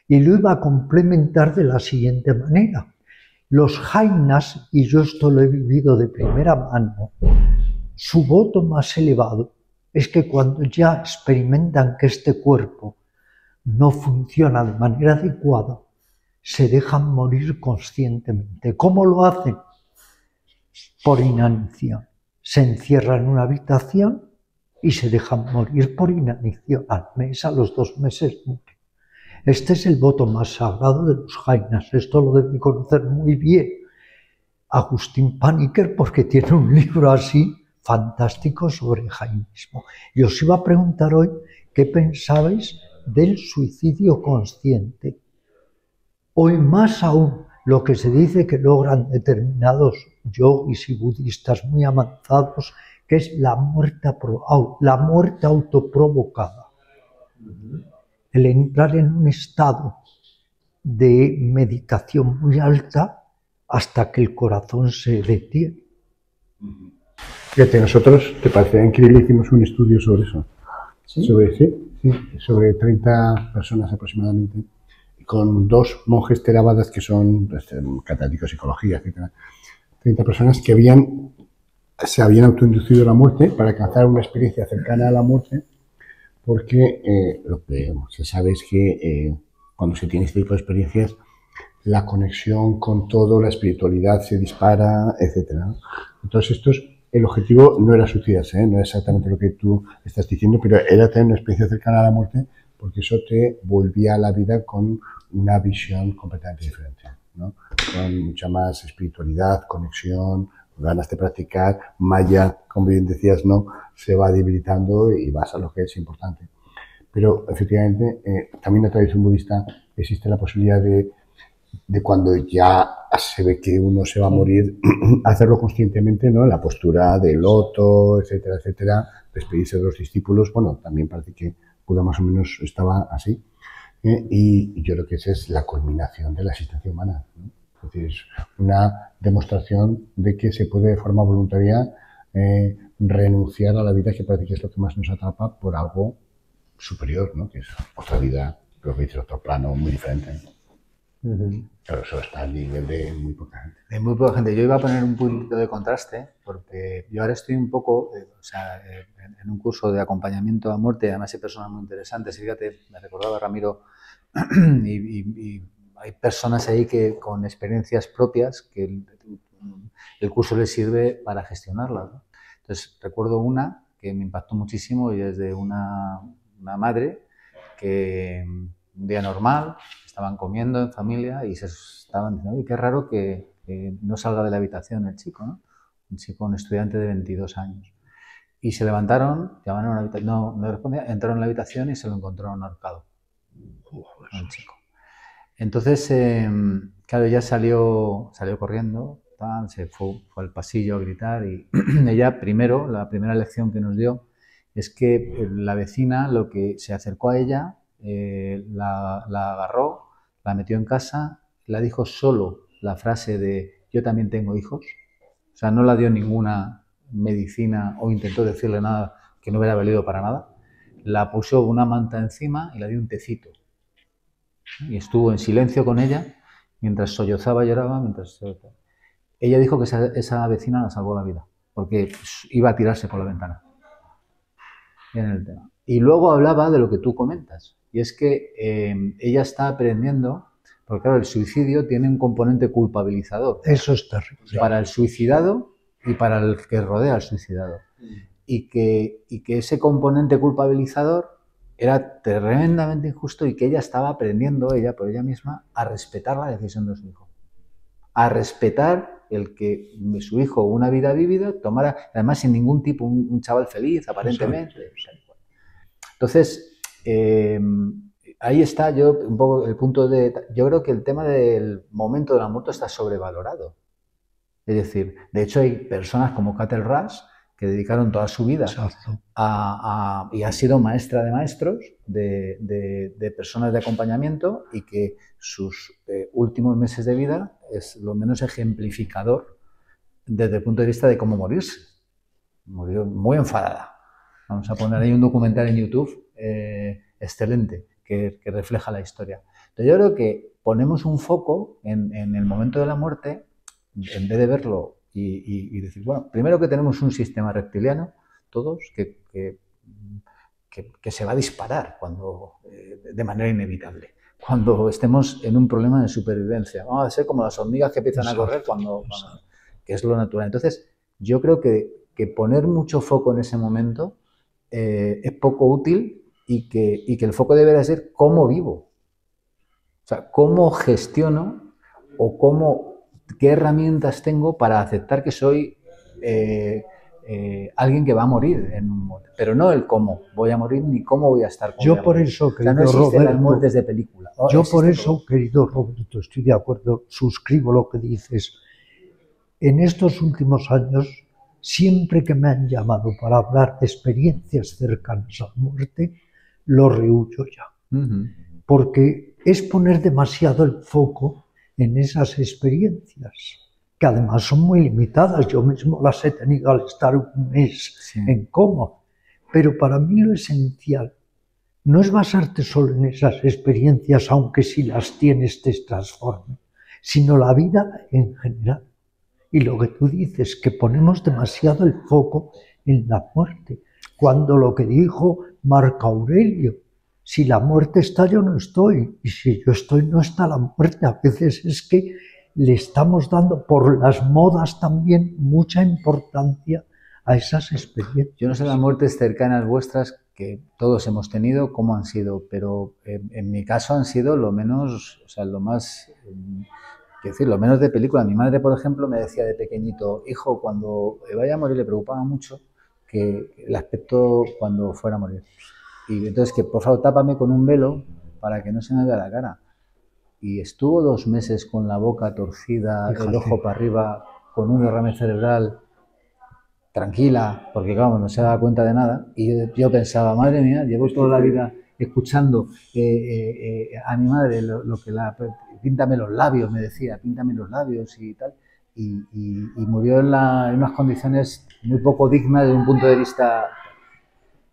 Y lo iba a complementar de la siguiente manera. Los jainas, y yo esto lo he vivido de primera mano, su voto más elevado es que cuando ya experimentan que este cuerpo no funciona de manera adecuada, se dejan morir conscientemente. ¿Cómo lo hacen? Por inanición. Se encierran en una habitación y se dejan morir por inanición. Al mes, a los 2 meses mueren. Este es el voto más sagrado de los jainas. Esto lo debe conocer muy bien Agustín Paniker, porque tiene un libro así fantástico sobre jainismo. Y os iba a preguntar hoy qué pensabais del suicidio consciente. Hoy más aún lo que se dice que logran determinados yogis y budistas muy avanzados, que es la muerte autoprovocada. El entrar en un estado de meditación muy alta hasta que el corazón se detiene. Fíjate, nosotros, ¿te parece increíble? Hicimos un estudio sobre eso. ¿Sí? Sobre 30 personas aproximadamente, con 2 monjes Theravadas que son católicos, psicología, etc. 30 personas que se habían autoinducido la muerte para alcanzar una experiencia cercana a la muerte, porque lo que se sabe es que cuando se tiene este tipo de experiencias, la conexión con todo, la espiritualidad se dispara, etc. Entonces, el objetivo no era suicidarse, no era exactamente lo que tú estás diciendo, pero era tener una experiencia cercana a la muerte, porque eso te volvía a la vida con una visión completamente diferente, ¿no? Con mucha más espiritualidad, conexión, ganas de practicar, Maya, como bien decías, no, se va debilitando y vas a lo que es importante. Pero efectivamente, también en la tradición budista existe la posibilidad de cuando ya se ve que uno se va a morir, hacerlo conscientemente, ¿no? La postura de loto, etcétera, etcétera, despedirse de los discípulos. Bueno, también parece que Buda más o menos estaba así. Y yo creo que esa es la culminación de la existencia humana, ¿no? Es decir, es una demostración de que se puede de forma voluntaria renunciar a la vida, que parece que es lo que más nos atrapa, por algo superior, ¿no? Que es otra vida, creo que dice otro plano muy diferente, ¿no? Claro, eso está al nivel de muy poca gente. De muy poca gente. Yo iba a poner un punto de contraste, porque yo ahora estoy un poco, en un curso de acompañamiento a muerte, además hay personas muy interesantes. Fíjate, me recordaba Ramiro, y hay personas ahí que con experiencias propias que el curso les sirve para gestionarlas, ¿no? Entonces, recuerdo una que me impactó muchísimo y es de una madre que un día normal estaban comiendo en familia y se estaban diciendo, oye, qué raro que no salga de la habitación el chico, ¿no? Un chico, un estudiante de 22 años. Y se levantaron, llamaron a una habitación, no respondía, entraron en la habitación y se lo encontraron ahorcado, el chico. Entonces, claro, ella salió corriendo, se fue al pasillo a gritar y ella primero, la primera lección que nos dio es que la vecina lo que se acercó a ella, la agarró, la metió en casa, la dijo solo la frase de yo también tengo hijos, o sea, no la dio ninguna medicina o intentó decirle nada que no hubiera valido para nada, la puso una manta encima y le dio un tecito y estuvo en silencio con ella mientras sollozaba, lloraba, ella dijo que esa vecina la salvó la vida porque iba a tirarse por la ventana. En el tema. Y luego hablaba de lo que tú comentas, y es que ella está aprendiendo, porque claro, el suicidio tiene un componente culpabilizador. Eso es terrible. Para el suicidado y para el que rodea al suicidado. Y que ese componente culpabilizador era tremendamente injusto y que ella estaba aprendiendo, ella por ella misma, a respetar la decisión de su hijo. A respetar el que su hijo, una vida vivida, tomara, además sin ningún tipo, un chaval feliz, aparentemente. Entonces, ahí está yo un poco el punto de... Yo creo que el tema del momento de la muerte está sobrevalorado. Es decir, de hecho hay personas como Catel Rush que dedicaron toda su vida y ha sido maestra de maestros de personas de acompañamiento y que sus últimos meses de vida es lo menos ejemplificador desde el punto de vista de cómo morirse. Murió muy enfadada. Vamos a poner ahí un documental en YouTube excelente que refleja la historia. Entonces yo creo que ponemos un foco en el momento de la muerte en vez de verlo y decir, bueno, primero que tenemos un sistema reptiliano, todos, que se va a disparar cuando, de manera inevitable, cuando estemos en un problema de supervivencia. Vamos a ser como las hormigas que empiezan a correr cuando que es lo natural. Entonces, yo creo que poner mucho foco en ese momento es poco útil y que el foco debería ser cómo vivo. O sea, cómo gestiono o qué herramientas tengo para aceptar que soy alguien que va a morir en un momento. Pero no el cómo voy a morir ni cómo voy a estar. Yo por eso, querido Roberto, no existen las muertes de película. Yo por eso, querido Roberto, estoy de acuerdo, suscribo lo que dices. En estos últimos años, siempre que me han llamado para hablar de experiencias cercanas a la muerte, lo rehuyo ya. Porque es poner demasiado el foco en esas experiencias. que además son muy limitadas. Yo mismo las he tenido al estar un mes en coma. Pero para mí lo esencial no es basarte solo en esas experiencias, aunque si las tienes te transformen, sino la vida en general. Y lo que tú dices, que ponemos demasiado el foco en la muerte, cuando lo que dijo Marco Aurelio, si la muerte está, yo no estoy, y si yo estoy, no está la muerte. A veces es que le estamos dando, por las modas también, mucha importancia a esas experiencias. Yo no sé las muertes cercanas vuestras que todos hemos tenido, cómo han sido, pero en mi caso han sido lo menos, o sea, lo más, quiero decir, lo menos de película. Mi madre, por ejemplo, me decía de pequeñito, hijo, cuando vaya a morir, le preocupaba mucho que el aspecto cuando fuera a morir. Y entonces que por favor tápame con un velo para que no se me vea la cara. Y estuvo 2 meses con la boca torcida, el ojo para arriba, con un derrame cerebral, tranquila, porque claro, no se daba cuenta de nada. Y yo pensaba, madre mía, llevo toda la vida escuchando a mi madre lo que píntame los labios, me decía, píntame los labios y tal. Y murió en unas condiciones muy poco dignas desde un punto de vista.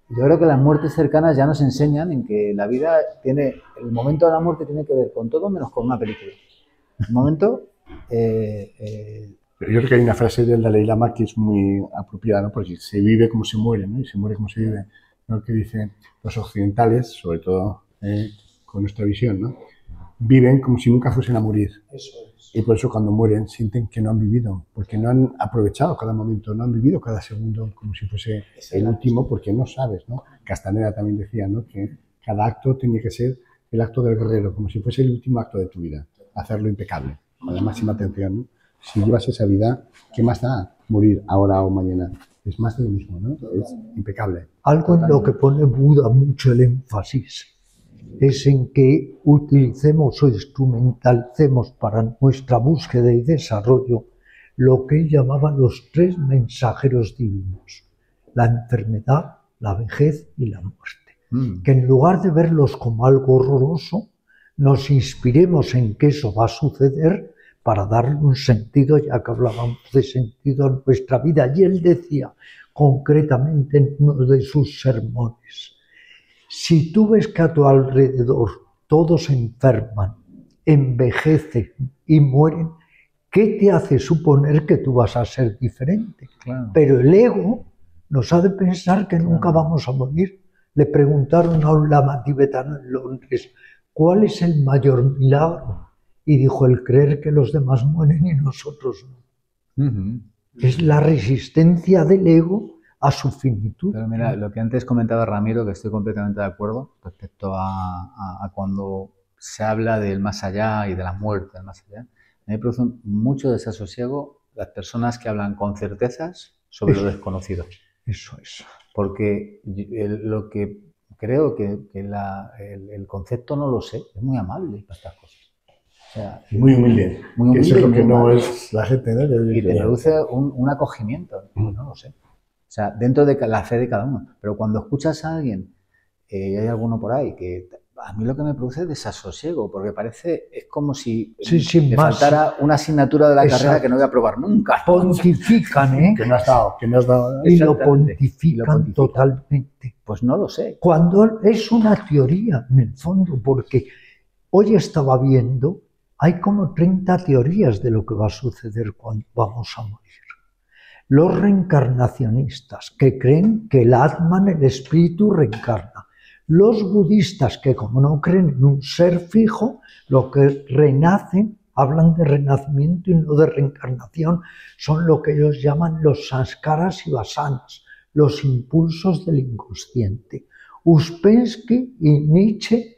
Yo creo que las muertes cercanas ya nos enseñan en que la vida tiene, el momento de la muerte tiene que ver con todo menos con una película. El momento... Pero yo creo que hay una frase del Dalai Lama que es muy apropiada, ¿no? Porque se vive como se muere, ¿no? Y se muere como se vive, ¿no? Que dicen los occidentales, sobre todo con nuestra visión, ¿no? Viven como si nunca fuesen a morir. Eso es. Y por eso cuando mueren sienten que no han vivido, porque no han aprovechado cada momento, no han vivido cada segundo como si fuese el último, porque no sabes, ¿no? Castaneda también decía, ¿no? Que cada acto tenía que ser el acto del guerrero, como si fuese el último acto de tu vida, hacerlo impecable, con la máxima atención, ¿no? Si llevas esa vida, ¿qué más da morir ahora o mañana? Es más de lo mismo, ¿no? Es impecable. Algo en lo que pone Buda mucho el énfasis es en que utilicemos o instrumentalicemos para nuestra búsqueda y desarrollo lo que él llamaba los 3 mensajeros divinos: la enfermedad, la vejez y la muerte. Que en lugar de verlos como algo horroroso, nos inspiremos en que eso va a suceder para darle un sentido, ya que hablábamos de sentido a nuestra vida. Y él decía concretamente en uno de sus sermones: si tú ves que a tu alrededor todos se enferman, envejecen y mueren, ¿qué te hace suponer que tú vas a ser diferente? Claro. Pero el ego nos hace pensar que nunca vamos a morir. Le preguntaron a un lama tibetano en Londres, ¿cuál es el mayor milagro? Y dijo, el creer que los demás mueren y nosotros no. Es la resistencia del ego a su finitud. Pero mira, lo que antes comentaba Ramiro, que estoy completamente de acuerdo respecto a cuando se habla del más allá y de la muerte del más allá, me produce mucho desasosiego las personas que hablan con certezas sobre lo desconocido. Eso es. Porque lo que creo que el concepto no lo sé, es muy amable para estas cosas. O sea, muy humilde. Muy humilde. Eso es lo que no amable. es la gente, ¿no? Y te produce un acogimiento, no lo sé. O sea, dentro de la fe de cada uno. Pero cuando escuchas a alguien, y hay alguno por ahí, que a mí lo que me produce es desasosiego, porque parece, es como si me faltara una asignatura de la carrera que no voy a probar nunca. Pontifican, ¿eh? Que no has dado. Y lo pontifican totalmente. Pues no lo sé. Cuando es una teoría, en el fondo, porque hoy estaba viendo, hay como 30 teorías de lo que va a suceder cuando vamos a morir. Los reencarnacionistas, que creen que el Atman, el espíritu, reencarna. Los budistas, que como no creen en un ser fijo, lo que renacen, hablan de renacimiento y no de reencarnación, son lo que ellos llaman los sanskaras y vasanas, los impulsos del inconsciente. Uspensky y Nietzsche,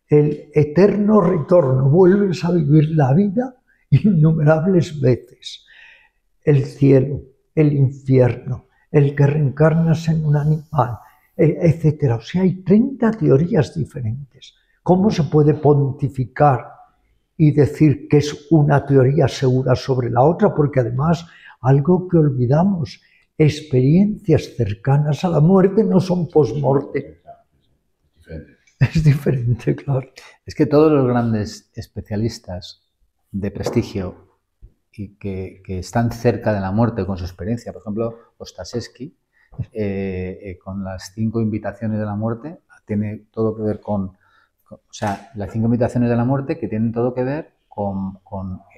el eterno retorno, vuelves a vivir la vida innumerables veces. El cielo, el infierno, el que reencarnas en un animal, etc. O sea, hay 30 teorías diferentes. ¿Cómo se puede pontificar y decir que es una teoría segura sobre la otra? Porque además, algo que olvidamos, experiencias cercanas a la muerte no son post-morte. Es diferente, claro. Es que todos los grandes especialistas de prestigio que están cerca de la muerte con su experiencia. Por ejemplo, Ostaseski, con las 5 invitaciones de la muerte, tiene todo que ver con, o sea, las 5 invitaciones de la muerte que tienen todo que ver con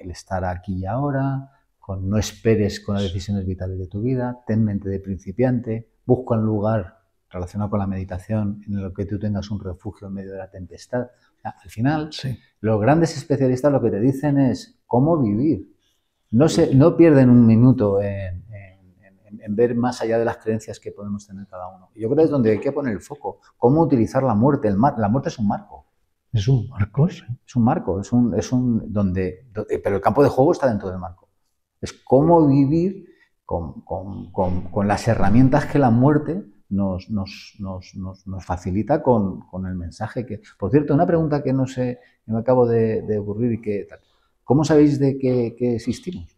el estar aquí y ahora, con no esperes con las decisiones vitales de tu vida, ten mente de principiante, busca un lugar relacionado con la meditación en el que tú tengas un refugio en medio de la tempestad. O sea, al final, Sí. los grandes especialistas lo que te dicen es cómo vivir. No pierden un minuto en ver más allá de las creencias que podemos tener cada uno. Y yo creo que es donde hay que poner el foco. Cómo utilizar la muerte. La muerte es un marco. Es un marco, sí. Es un marco, pero el campo de juego está dentro del marco. Es cómo vivir con las herramientas que la muerte nos facilita con el mensaje que... Por cierto, una pregunta que no sé, que me acabo de ocurrir y que... ¿Cómo sabéis de que existimos?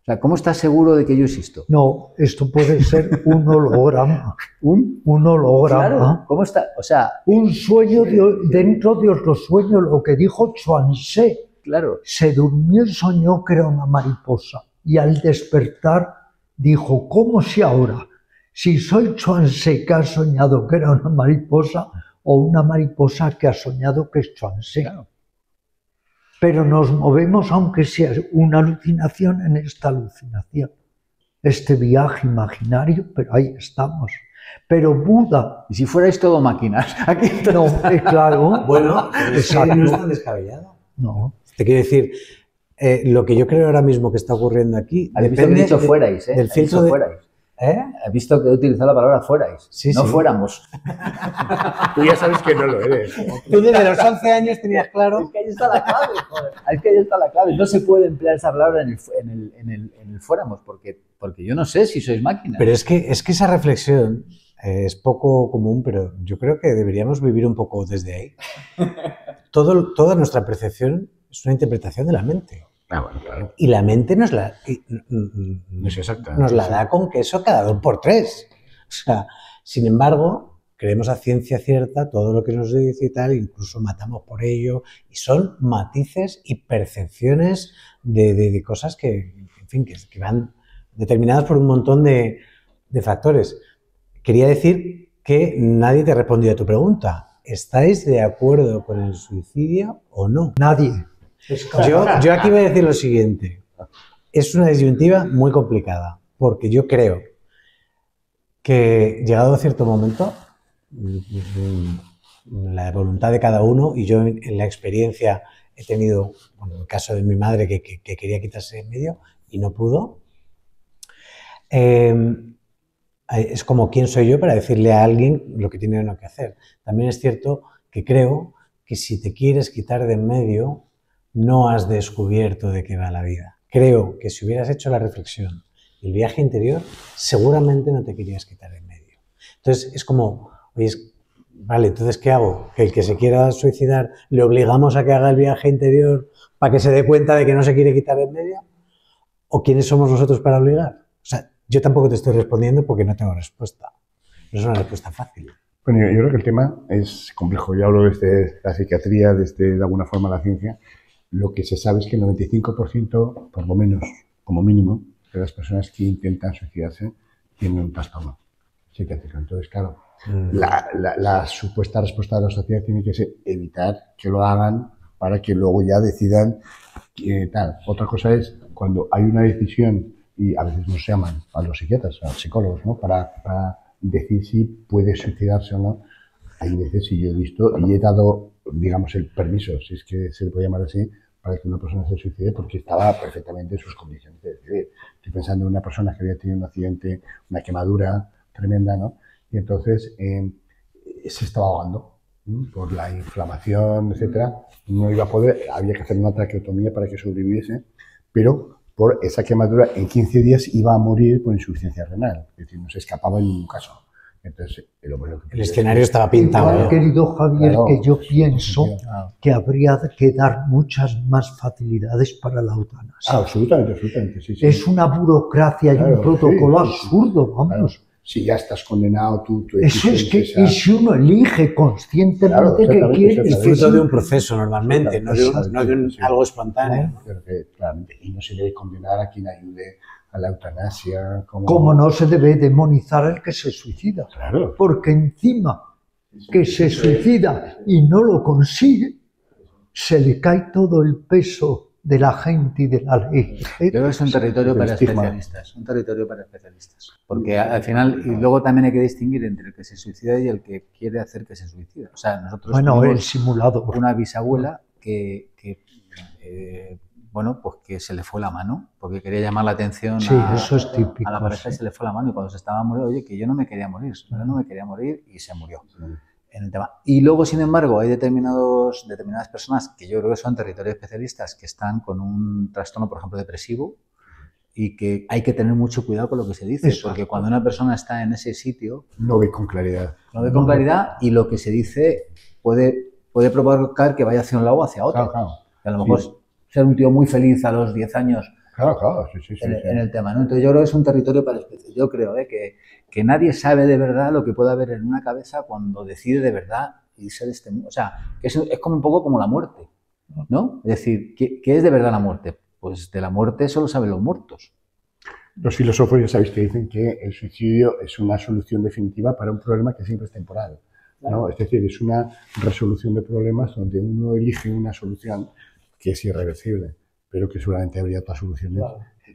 O sea, ¿cómo estás seguro de que yo existo? No, esto puede ser un holograma. Un holograma. Claro, ¿cómo está? O sea, Un sueño, dentro de otro sueño, lo que dijo Chuang-Tzu. claro, Se durmió y soñó que era una mariposa. Y al despertar dijo, ¿cómo si ahora? Si soy Chuang-Tzu que ha soñado que era una mariposa o una mariposa que ha soñado que es Chuang-Tzu. claro. Pero nos movemos, aunque sea una alucinación, en esta alucinación. Este viaje imaginario, pero ahí estamos. Pero Buda, Y si fuerais todo máquinas, aquí no, claro. Bueno, es que Exacto. no es tan descabellado. No, Te quiero decir, lo que yo creo ahora mismo que está ocurriendo aquí habéis visto que he dicho fuerais, ¿eh? del He filtro dicho de... fuerais. ¿Eh? He visto que he utilizado la palabra fuerais, Sí, no sí. fuéramos. Tú ya sabes que no lo eres. Tú desde los 11 años tenías claro... Es que ahí está la clave, joder. Es que ahí está la clave. No se puede emplear esa palabra en el fuéramos, porque yo no sé si sois máquinas. Pero es que esa reflexión es poco común, pero yo creo que deberíamos vivir un poco desde ahí. Toda nuestra percepción es una interpretación de la mente. Ah, bueno, claro. Y la mente nos la da con queso cada 2 por 3. O sea, sin embargo, creemos a ciencia cierta todo lo que nos dice y tal, incluso matamos por ello, y son matices y percepciones de cosas que, en fin, que van determinadas por un montón de factores. Quería decir que nadie te respondió a tu pregunta. ¿Estáis de acuerdo con el suicidio o no? nadie. Yo aquí voy a decir lo siguiente. Es una disyuntiva muy complicada, porque yo creo que llegado a cierto momento, la voluntad de cada uno, y yo en la experiencia he tenido, bueno, el caso de mi madre que quería quitarse en medio y no pudo, es como quién soy yo para decirle a alguien lo que tiene o no que hacer. También es cierto que creo que si te quieres quitar de en medio, no has descubierto de qué va la vida. Creo que si hubieras hecho la reflexión y el viaje interior, seguramente no te querías quitar de en medio. Entonces es como, oye, vale, entonces ¿qué hago? ¿Que el que se quiera suicidar le obligamos a que haga el viaje interior para que se dé cuenta de que no se quiere quitar de en medio? ¿O quiénes somos nosotros para obligar? O sea, yo tampoco te estoy respondiendo porque no tengo respuesta. No es una respuesta fácil. Bueno, yo creo que el tema es complejo. Yo hablo desde la psiquiatría, desde de alguna forma la ciencia. Lo que se sabe es que el 95%, por lo menos, como mínimo, de las personas que intentan suicidarse tienen un trastorno psiquiátrico. Entonces, claro, la supuesta respuesta de la sociedad tiene que ser evitar que lo hagan para que luego ya decidan tal. Otra cosa es cuando hay una decisión, y a veces nos llaman a los psiquiatras, a los psicólogos, ¿no? para decir si puede suicidarse o no. Hay veces, y yo he visto, y he dado, digamos, el permiso, si es que se le puede llamar así, para que una persona se suicide porque estaba perfectamente en sus condiciones de decidir. Estoy pensando en una persona que había tenido un accidente, una quemadura tremenda, ¿no? Y entonces se estaba ahogando, ¿no? Por la inflamación, etcétera. No iba a poder, había que hacer una traqueotomía para que sobreviviese, pero por esa quemadura en 15 días iba a morir por insuficiencia renal. Es decir, no se escapaba en ningún caso. Entonces, el escenario estaba pintado. Igual, querido Javier, Claro, que yo pienso claro. que habría que dar muchas más facilidades para la eutanasia. Absolutamente, absolutamente, sí, sí. Es una burocracia y Claro, un protocolo sí, sí, sí. absurdo, vamos. si ya estás condenado, tú eso es que, y si uno elige conscientemente que quiere... Es fruto de un proceso normalmente, no de algo espontáneo. Pero que, claramente, y no se debe condenar a quien ayude a la eutanasia. Como no se debe demonizar al que se suicida. Claro. Porque encima que se suicida y no lo consigue, se le cae todo el peso de la gente y de la ley. Yo creo que es un territorio para especialistas, porque al final, y luego también hay que distinguir entre el que se suicida y el que quiere hacer que se suicida. O sea, nosotros el simulador. Una bisabuela que pues que se le fue la mano, porque quería llamar la atención eso es típico, a la pareja y se le fue la mano, y cuando se estaba muriendo, oye, que yo no me quería morir, y se murió. En el tema. Y luego, sin embargo, hay determinadas personas que yo creo que son territorios especialistas que están con un trastorno, por ejemplo, depresivo, y que hay que tener mucho cuidado con lo que se dice, porque cuando una persona está en ese sitio... No ve con claridad. Y lo que se dice puede provocar que vaya hacia un lado o hacia otro. Claro. Que a lo mejor ser un tío muy feliz a los 10 años sí. En el tema, ¿no? Entonces yo creo que es un territorio para especies. Yo creo que nadie sabe de verdad lo que puede haber en una cabeza cuando decide de verdad irse de este mundo. O sea, que es como un poco como la muerte, ¿no? Es decir, ¿qué es de verdad la muerte? Pues de la muerte solo saben los muertos. Los filósofos ya sabéis que dicen que el suicidio es una solución definitiva para un problema que siempre es temporal, ¿no? Es decir, es una resolución de problemas donde uno elige una solución que es irreversible, pero que seguramente habría otras soluciones.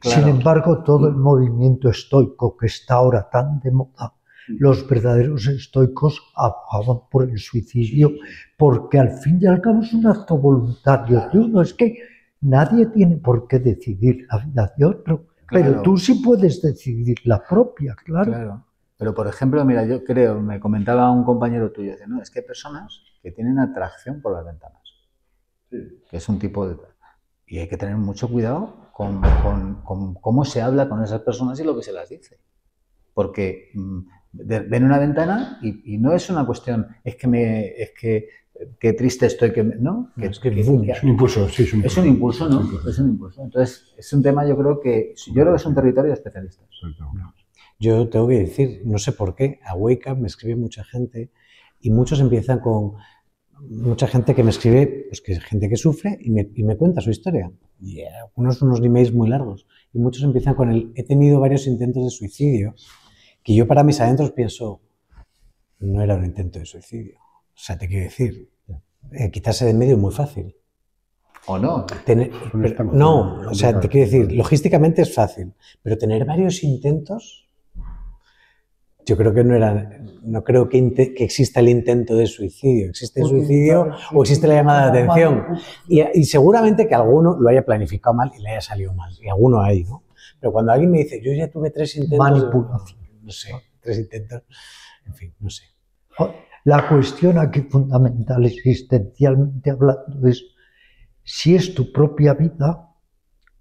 Claro. Sin embargo, todo el movimiento estoico que está ahora tan de moda, los verdaderos estoicos abogaban por el suicidio, porque al fin y al cabo es un acto voluntario de uno. Es que nadie tiene por qué decidir la vida de otro, pero tú sí puedes decidir la propia, claro. Pero, por ejemplo, mira, yo creo, me comentaba un compañero tuyo, dice, no, es que hay personas que tienen atracción por las ventanas, que es un tipo de... Y hay que tener mucho cuidado con cómo se habla con esas personas y lo que se las dice. Porque ven una ventana y no es una cuestión, qué triste estoy, ¿no? Es un impulso, Es un impulso, ¿no? Es un impulso. Entonces, es un tema, yo creo que es un territorio de especialistas. Yo tengo que decir, no sé por qué, a Wake Up me escribe mucha gente y muchos empiezan con... Mucha gente que me escribe, pues que es gente que sufre y me cuenta su historia. Y unos emails muy largos. Y muchos empiezan con he tenido varios intentos de suicidio, que yo para mis adentros pienso, no era un intento de suicidio. O sea, te quiero decir, quitarse de en medio es muy fácil. ¿O no? No, o sea, te quiero decir, logísticamente es fácil, pero tener varios intentos... Yo creo que no creo que exista el intento de suicidio. Existe el suicidio o existe la llamada de atención. Y seguramente que alguno lo haya planificado mal y le haya salido mal. Y alguno hay, ¿no? Pero cuando alguien me dice, yo ya tuve 3 intentos... Manipulación. No sé, 3 intentos... En fin, no sé. La cuestión aquí fundamental, existencialmente hablando, es si es tu propia vida,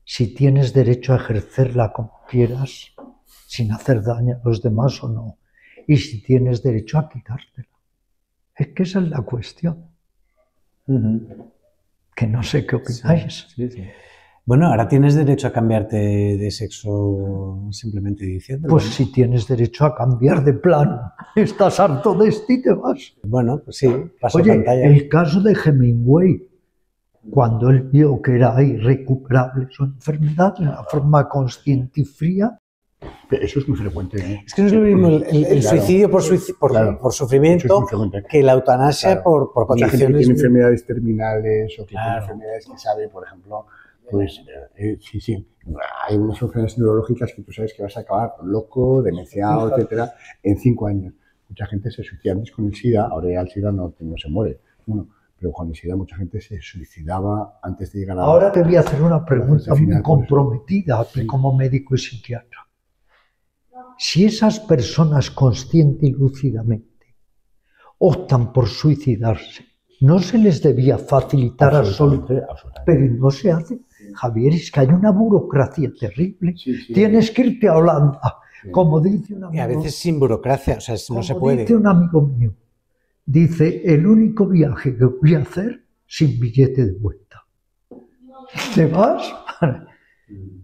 si tienes derecho a ejercerla como quieras, sin hacer daño a los demás o no, y si tienes derecho a quitártela. Es que esa es la cuestión. Que no sé qué opináis. Sí. Bueno, ahora tienes derecho a cambiarte de sexo simplemente diciendo. Pues si tienes derecho a cambiar de plano, estás harto de esto y te vas. Bueno, pues sí, paso Oye, pantalla. el caso de Hemingway, cuando él vio que era irrecuperable su enfermedad de una forma consciente y fría. Eso es muy frecuente, ¿no? Es que no es lo mismo el suicidio por sufrimiento que la eutanasia por condiciones. Mucha gente que tiene enfermedades terminales o que tiene Claro. enfermedades que sabe, por ejemplo, pues sí, hay unas enfermedades neurológicas que tú sabes que vas a acabar loco, demenciado, etcétera, en 5 años. Mucha gente se suicida antes con el SIDA, ahora ya el SIDA no se muere, bueno, pero con el SIDA mucha gente se suicidaba antes de llegar a... Ahora te voy a hacer una pregunta muy final, comprometida a ti como médico y psiquiatra. Si esas personas consciente y lúcidamente optan por suicidarse, ¿no se les debía facilitar absolutamente? Pero no se hace. Javier, es que hay una burocracia terrible. Sí. Tienes que irte a Holanda, como dice un amigo. Y a veces sin burocracia, o sea, no se puede. Dice un amigo mío, dice, el único viaje que voy a hacer sin billete de vuelta. ¿Te vas?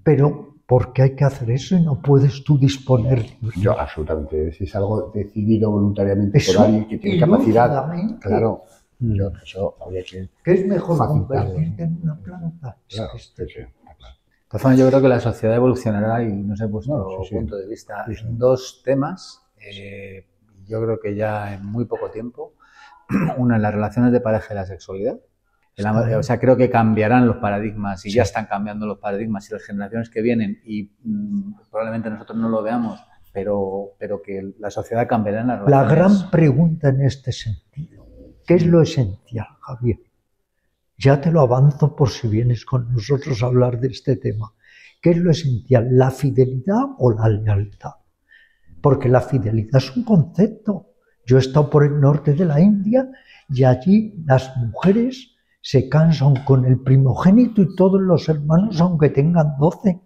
Pero ¿por qué hay que hacer eso y no puedes tú disponer libremente? Yo, absolutamente. Si es algo decidido voluntariamente Eso, por alguien que tiene y capacidad, lúcidamente, claro, yo, eso habría que que es mejor facilitarlo. convertirte en una planta. Claro, Es sí, que sí, está claro. De todas formas, yo creo que la sociedad evolucionará, y no sé vuestro No, sí, sí. punto de vista, Sí, sí. en dos temas. Yo creo que ya en muy poco tiempo. Una, en las relaciones de pareja y la sexualidad. O sea, creo que cambiarán los paradigmas y ya están cambiando los paradigmas y las generaciones que vienen, y probablemente nosotros no lo veamos, pero que la sociedad cambiará en las la relaciones. gran pregunta en este sentido, ¿qué es lo esencial, Javier? Ya te lo avanzo por si vienes con nosotros a hablar de este tema. ¿Qué es lo esencial, la fidelidad o la lealtad? Porque la fidelidad es un concepto. Yo he estado por el norte de la India y allí las mujeres se casan con el primogénito y todos los hermanos, aunque tengan 12,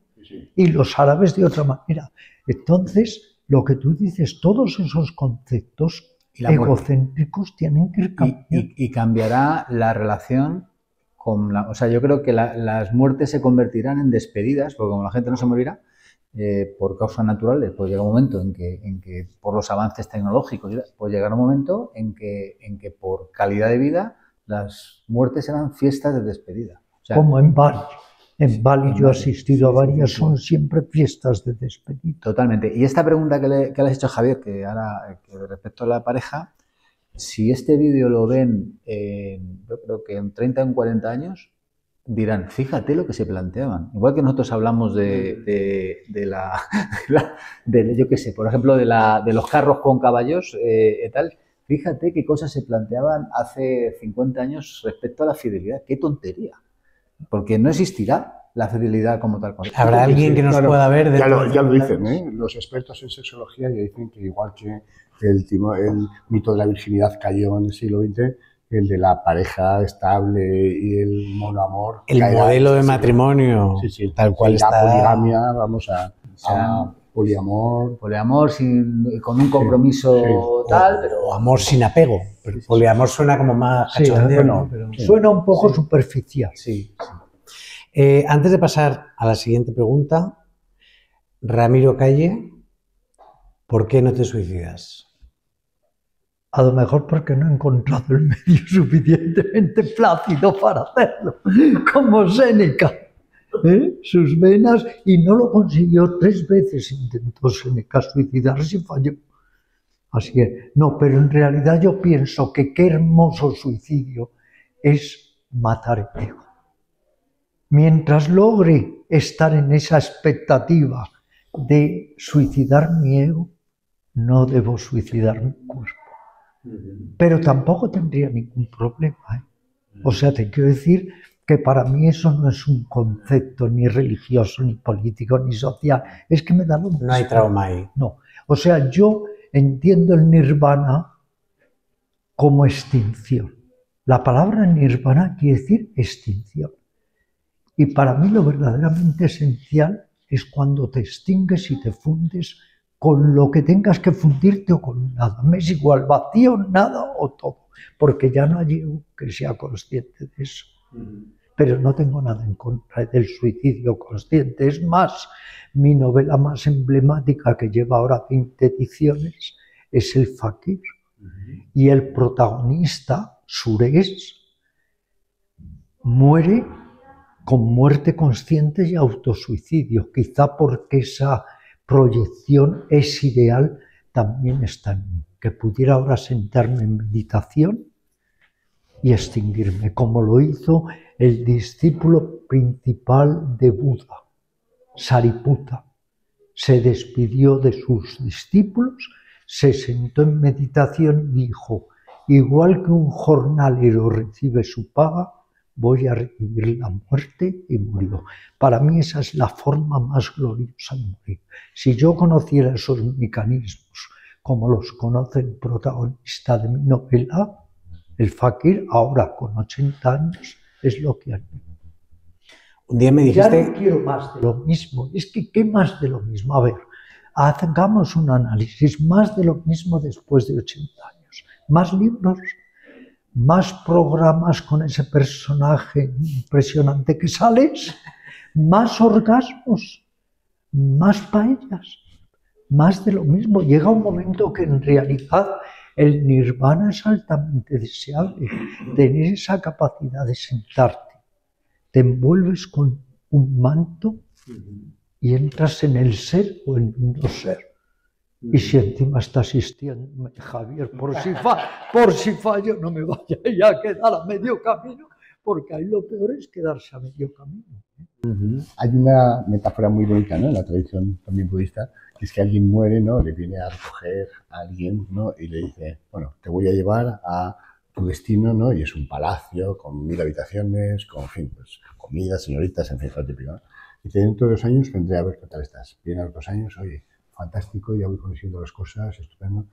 y los árabes de otra manera. Entonces, lo que tú dices, todos esos conceptos egocéntricos tienen que ir cambiando. Y cambiará la relación con o sea, yo creo que las muertes se convertirán en despedidas, porque como la gente no se morirá por causas naturales, pues llega un momento en que por los avances tecnológicos, pues llegará un momento en que por calidad de vida las muertes serán fiestas de despedida. O sea, como en Bali. En Bali yo he asistido a varias, son siempre fiestas de despedida. Totalmente. Y esta pregunta que le has hecho a Javier, que respecto a la pareja, si este vídeo lo ven, yo creo que en 30 o en 40 años, dirán, fíjate lo que se planteaban. Igual que nosotros hablamos de yo qué sé, por ejemplo, de los carros con caballos, tal. Fíjate qué cosas se planteaban hace 50 años respecto a la fidelidad. ¡Qué tontería! Porque no existirá la fidelidad como tal. ¿Habrá alguien que nos pueda ver? Ya lo dicen, ¿eh? Los expertos en sexología ya dicen que igual que el mito de la virginidad cayó en el siglo XX, el de la pareja estable y el monoamor. El modelo de matrimonio, tal cual está. La poligamia, vamos a poliamor. Poliamor con un compromiso tal, pero... O amor sin apego. Pero poliamor suena como más cachondeo, ¿no? Pero suena un poco superficial. Sí. Antes de pasar a la siguiente pregunta, Ramiro Calle, ¿por qué no te suicidas? A lo mejor porque no he encontrado el medio suficientemente plácido para hacerlo, como Séneca. Sus venas, y no lo consiguió. 3 veces intentó Séneca suicidarse y falló. Así que, no, pero en realidad yo pienso que qué hermoso suicidio es matar el ego. Mientras logre estar en esa expectativa de suicidar mi ego, no debo suicidar mi cuerpo. Pero tampoco tendría ningún problema. O sea, te quiero decir que para mí eso no es un concepto ni religioso, ni político, ni social. Es que me da lo mismo. No hay trauma ahí. No. O sea, yo entiendo el nirvana como extinción. La palabra nirvana quiere decir extinción. Y para mí lo verdaderamente esencial es cuando te extingues y te fundes con lo que tengas que fundirte o con nada. Me es igual, vacío, nada o todo. Porque ya no hay ego que sea consciente de eso. Pero no tengo nada en contra del suicidio consciente. Es más, mi novela más emblemática, que lleva ahora 20 ediciones, es El Fakir. Y el protagonista, Suresh, muere con muerte consciente y autosuicidio. Quizá porque esa proyección es ideal también está en mí. Que pudiera ahora sentarme en meditación y extinguirme, como lo hizo el discípulo principal de Buda, Sariputta. Se despidió de sus discípulos, se sentó en meditación y dijo, igual que un jornalero recibe su paga, voy a recibir la muerte, y murió. Para mí esa es la forma más gloriosa de morir. Si yo conociera esos mecanismos como los conoce el protagonista de mi novela, El Fakir, ahora con 80 años, es lo que haría. Un día me dijiste... Ya no quiero más de lo mismo. Es que, ¿qué más de lo mismo? A ver, hagamos un análisis. Más de lo mismo después de 80 años. Más libros, más programas con ese personaje impresionante que sales, más orgasmos. más paellas, más de lo mismo. Llega un momento que en realidad el nirvana es altamente deseable, tener esa capacidad de sentarte, te envuelves con un manto y entras en el ser o en un no ser. Y si encima está asistiendo Javier, por si fallo, no me vaya ya a quedar a medio camino, porque ahí lo peor es quedarse a medio camino. Hay una metáfora muy bonita, ¿no?, en la tradición también budista, que es que alguien muere, ¿no?, le viene a recoger a alguien, ¿no?, y le dice, bueno, te voy a llevar a tu destino, ¿no?, y es un palacio con 1000 habitaciones, con, en fin, pues, comida, señoritas, en fin, lo típico, ¿no? Y dice, dentro de 2 años vendré a ver qué tal estás. Viene a los 2 años, oye, fantástico, ya voy conociendo las cosas, estupendo.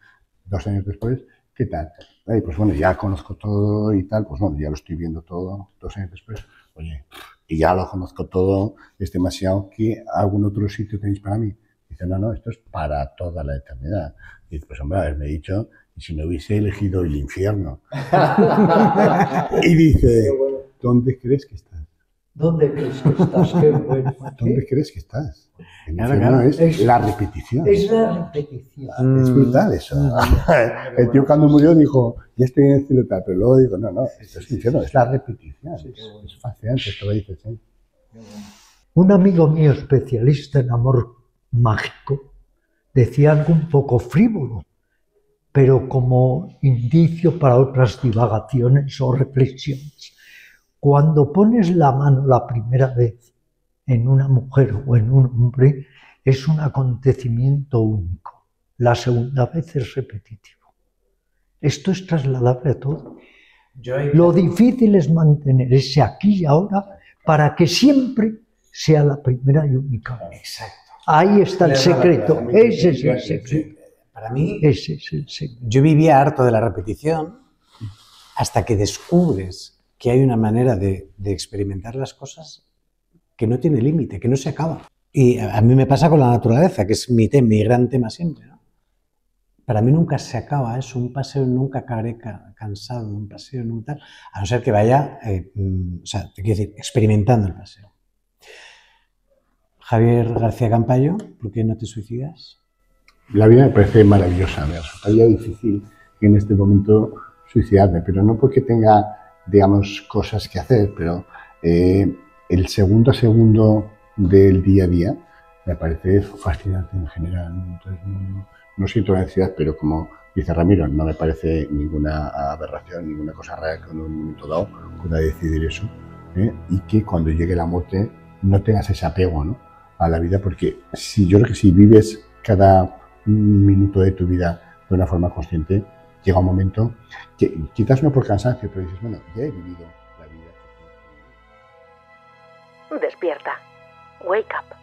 2 años después, ¿qué tal? Ay, pues bueno, ya conozco todo y tal, pues bueno, ya lo estoy viendo todo. 2 años después, oye, y ya lo conozco todo, es demasiado, ¿que algún otro sitio tenéis para mí? Dice, no, esto es para toda la eternidad. Y dice, pues hombre, haberme dicho, y si no hubiese elegido el infierno. Y dice, ¿dónde crees que estás? ¿Dónde crees que estás? Qué bueno. ¿Dónde crees que estás? El Claro, infierno claro. es la repetición. Es la repetición. Es brutal eso. El tío cuando murió dijo, ya estoy en el cielo tal, pero luego digo, no, esto es el infierno, es la repetición. Es fascinante esto que dices, ¿eh? Un amigo mío especialista en amor mágico decía algo un poco frívolo, pero como indicio para otras divagaciones o reflexiones. Cuando pones la mano la primera vez en una mujer o en un hombre, es un acontecimiento único. La segunda vez es repetitivo. Esto es trasladable a todo. Lo difícil es mantener ese aquí y ahora para que siempre sea la primera y única vez. Exacto. Ahí está el secreto. Ese es el secreto. Para mí, Ese es el secreto. yo vivía harto de la repetición hasta que descubres que hay una manera de experimentar las cosas que no tiene límite, que no se acaba. Y a mí me pasa con la naturaleza, que es mi gran tema siempre, ¿no? Para mí nunca se acaba eso, un paseo nunca acabaré cansado de un paseo, nunca tal, a no ser que vaya, o sea, te quiero decir, experimentando el paseo. Javier García Campayo, ¿por qué no te suicidas? La vida me parece maravillosa, me resultaría difícil en este momento suicidarme, pero no porque tenga, digamos, cosas que hacer, pero el segundo a segundo del día a día me parece fascinante en general. Entonces, no siento la ansiedad, pero como dice Ramiro, no me parece ninguna aberración, ninguna cosa rara que en un momento dado pueda decidir eso, y que cuando llegue la muerte no tengas ese apego, ¿no?, a la vida, porque yo creo que si vives cada minuto de tu vida de una forma consciente, llega un momento que quizás no por cansancio, pero dices, bueno, ya he vivido la vida. Despierta. Wake up.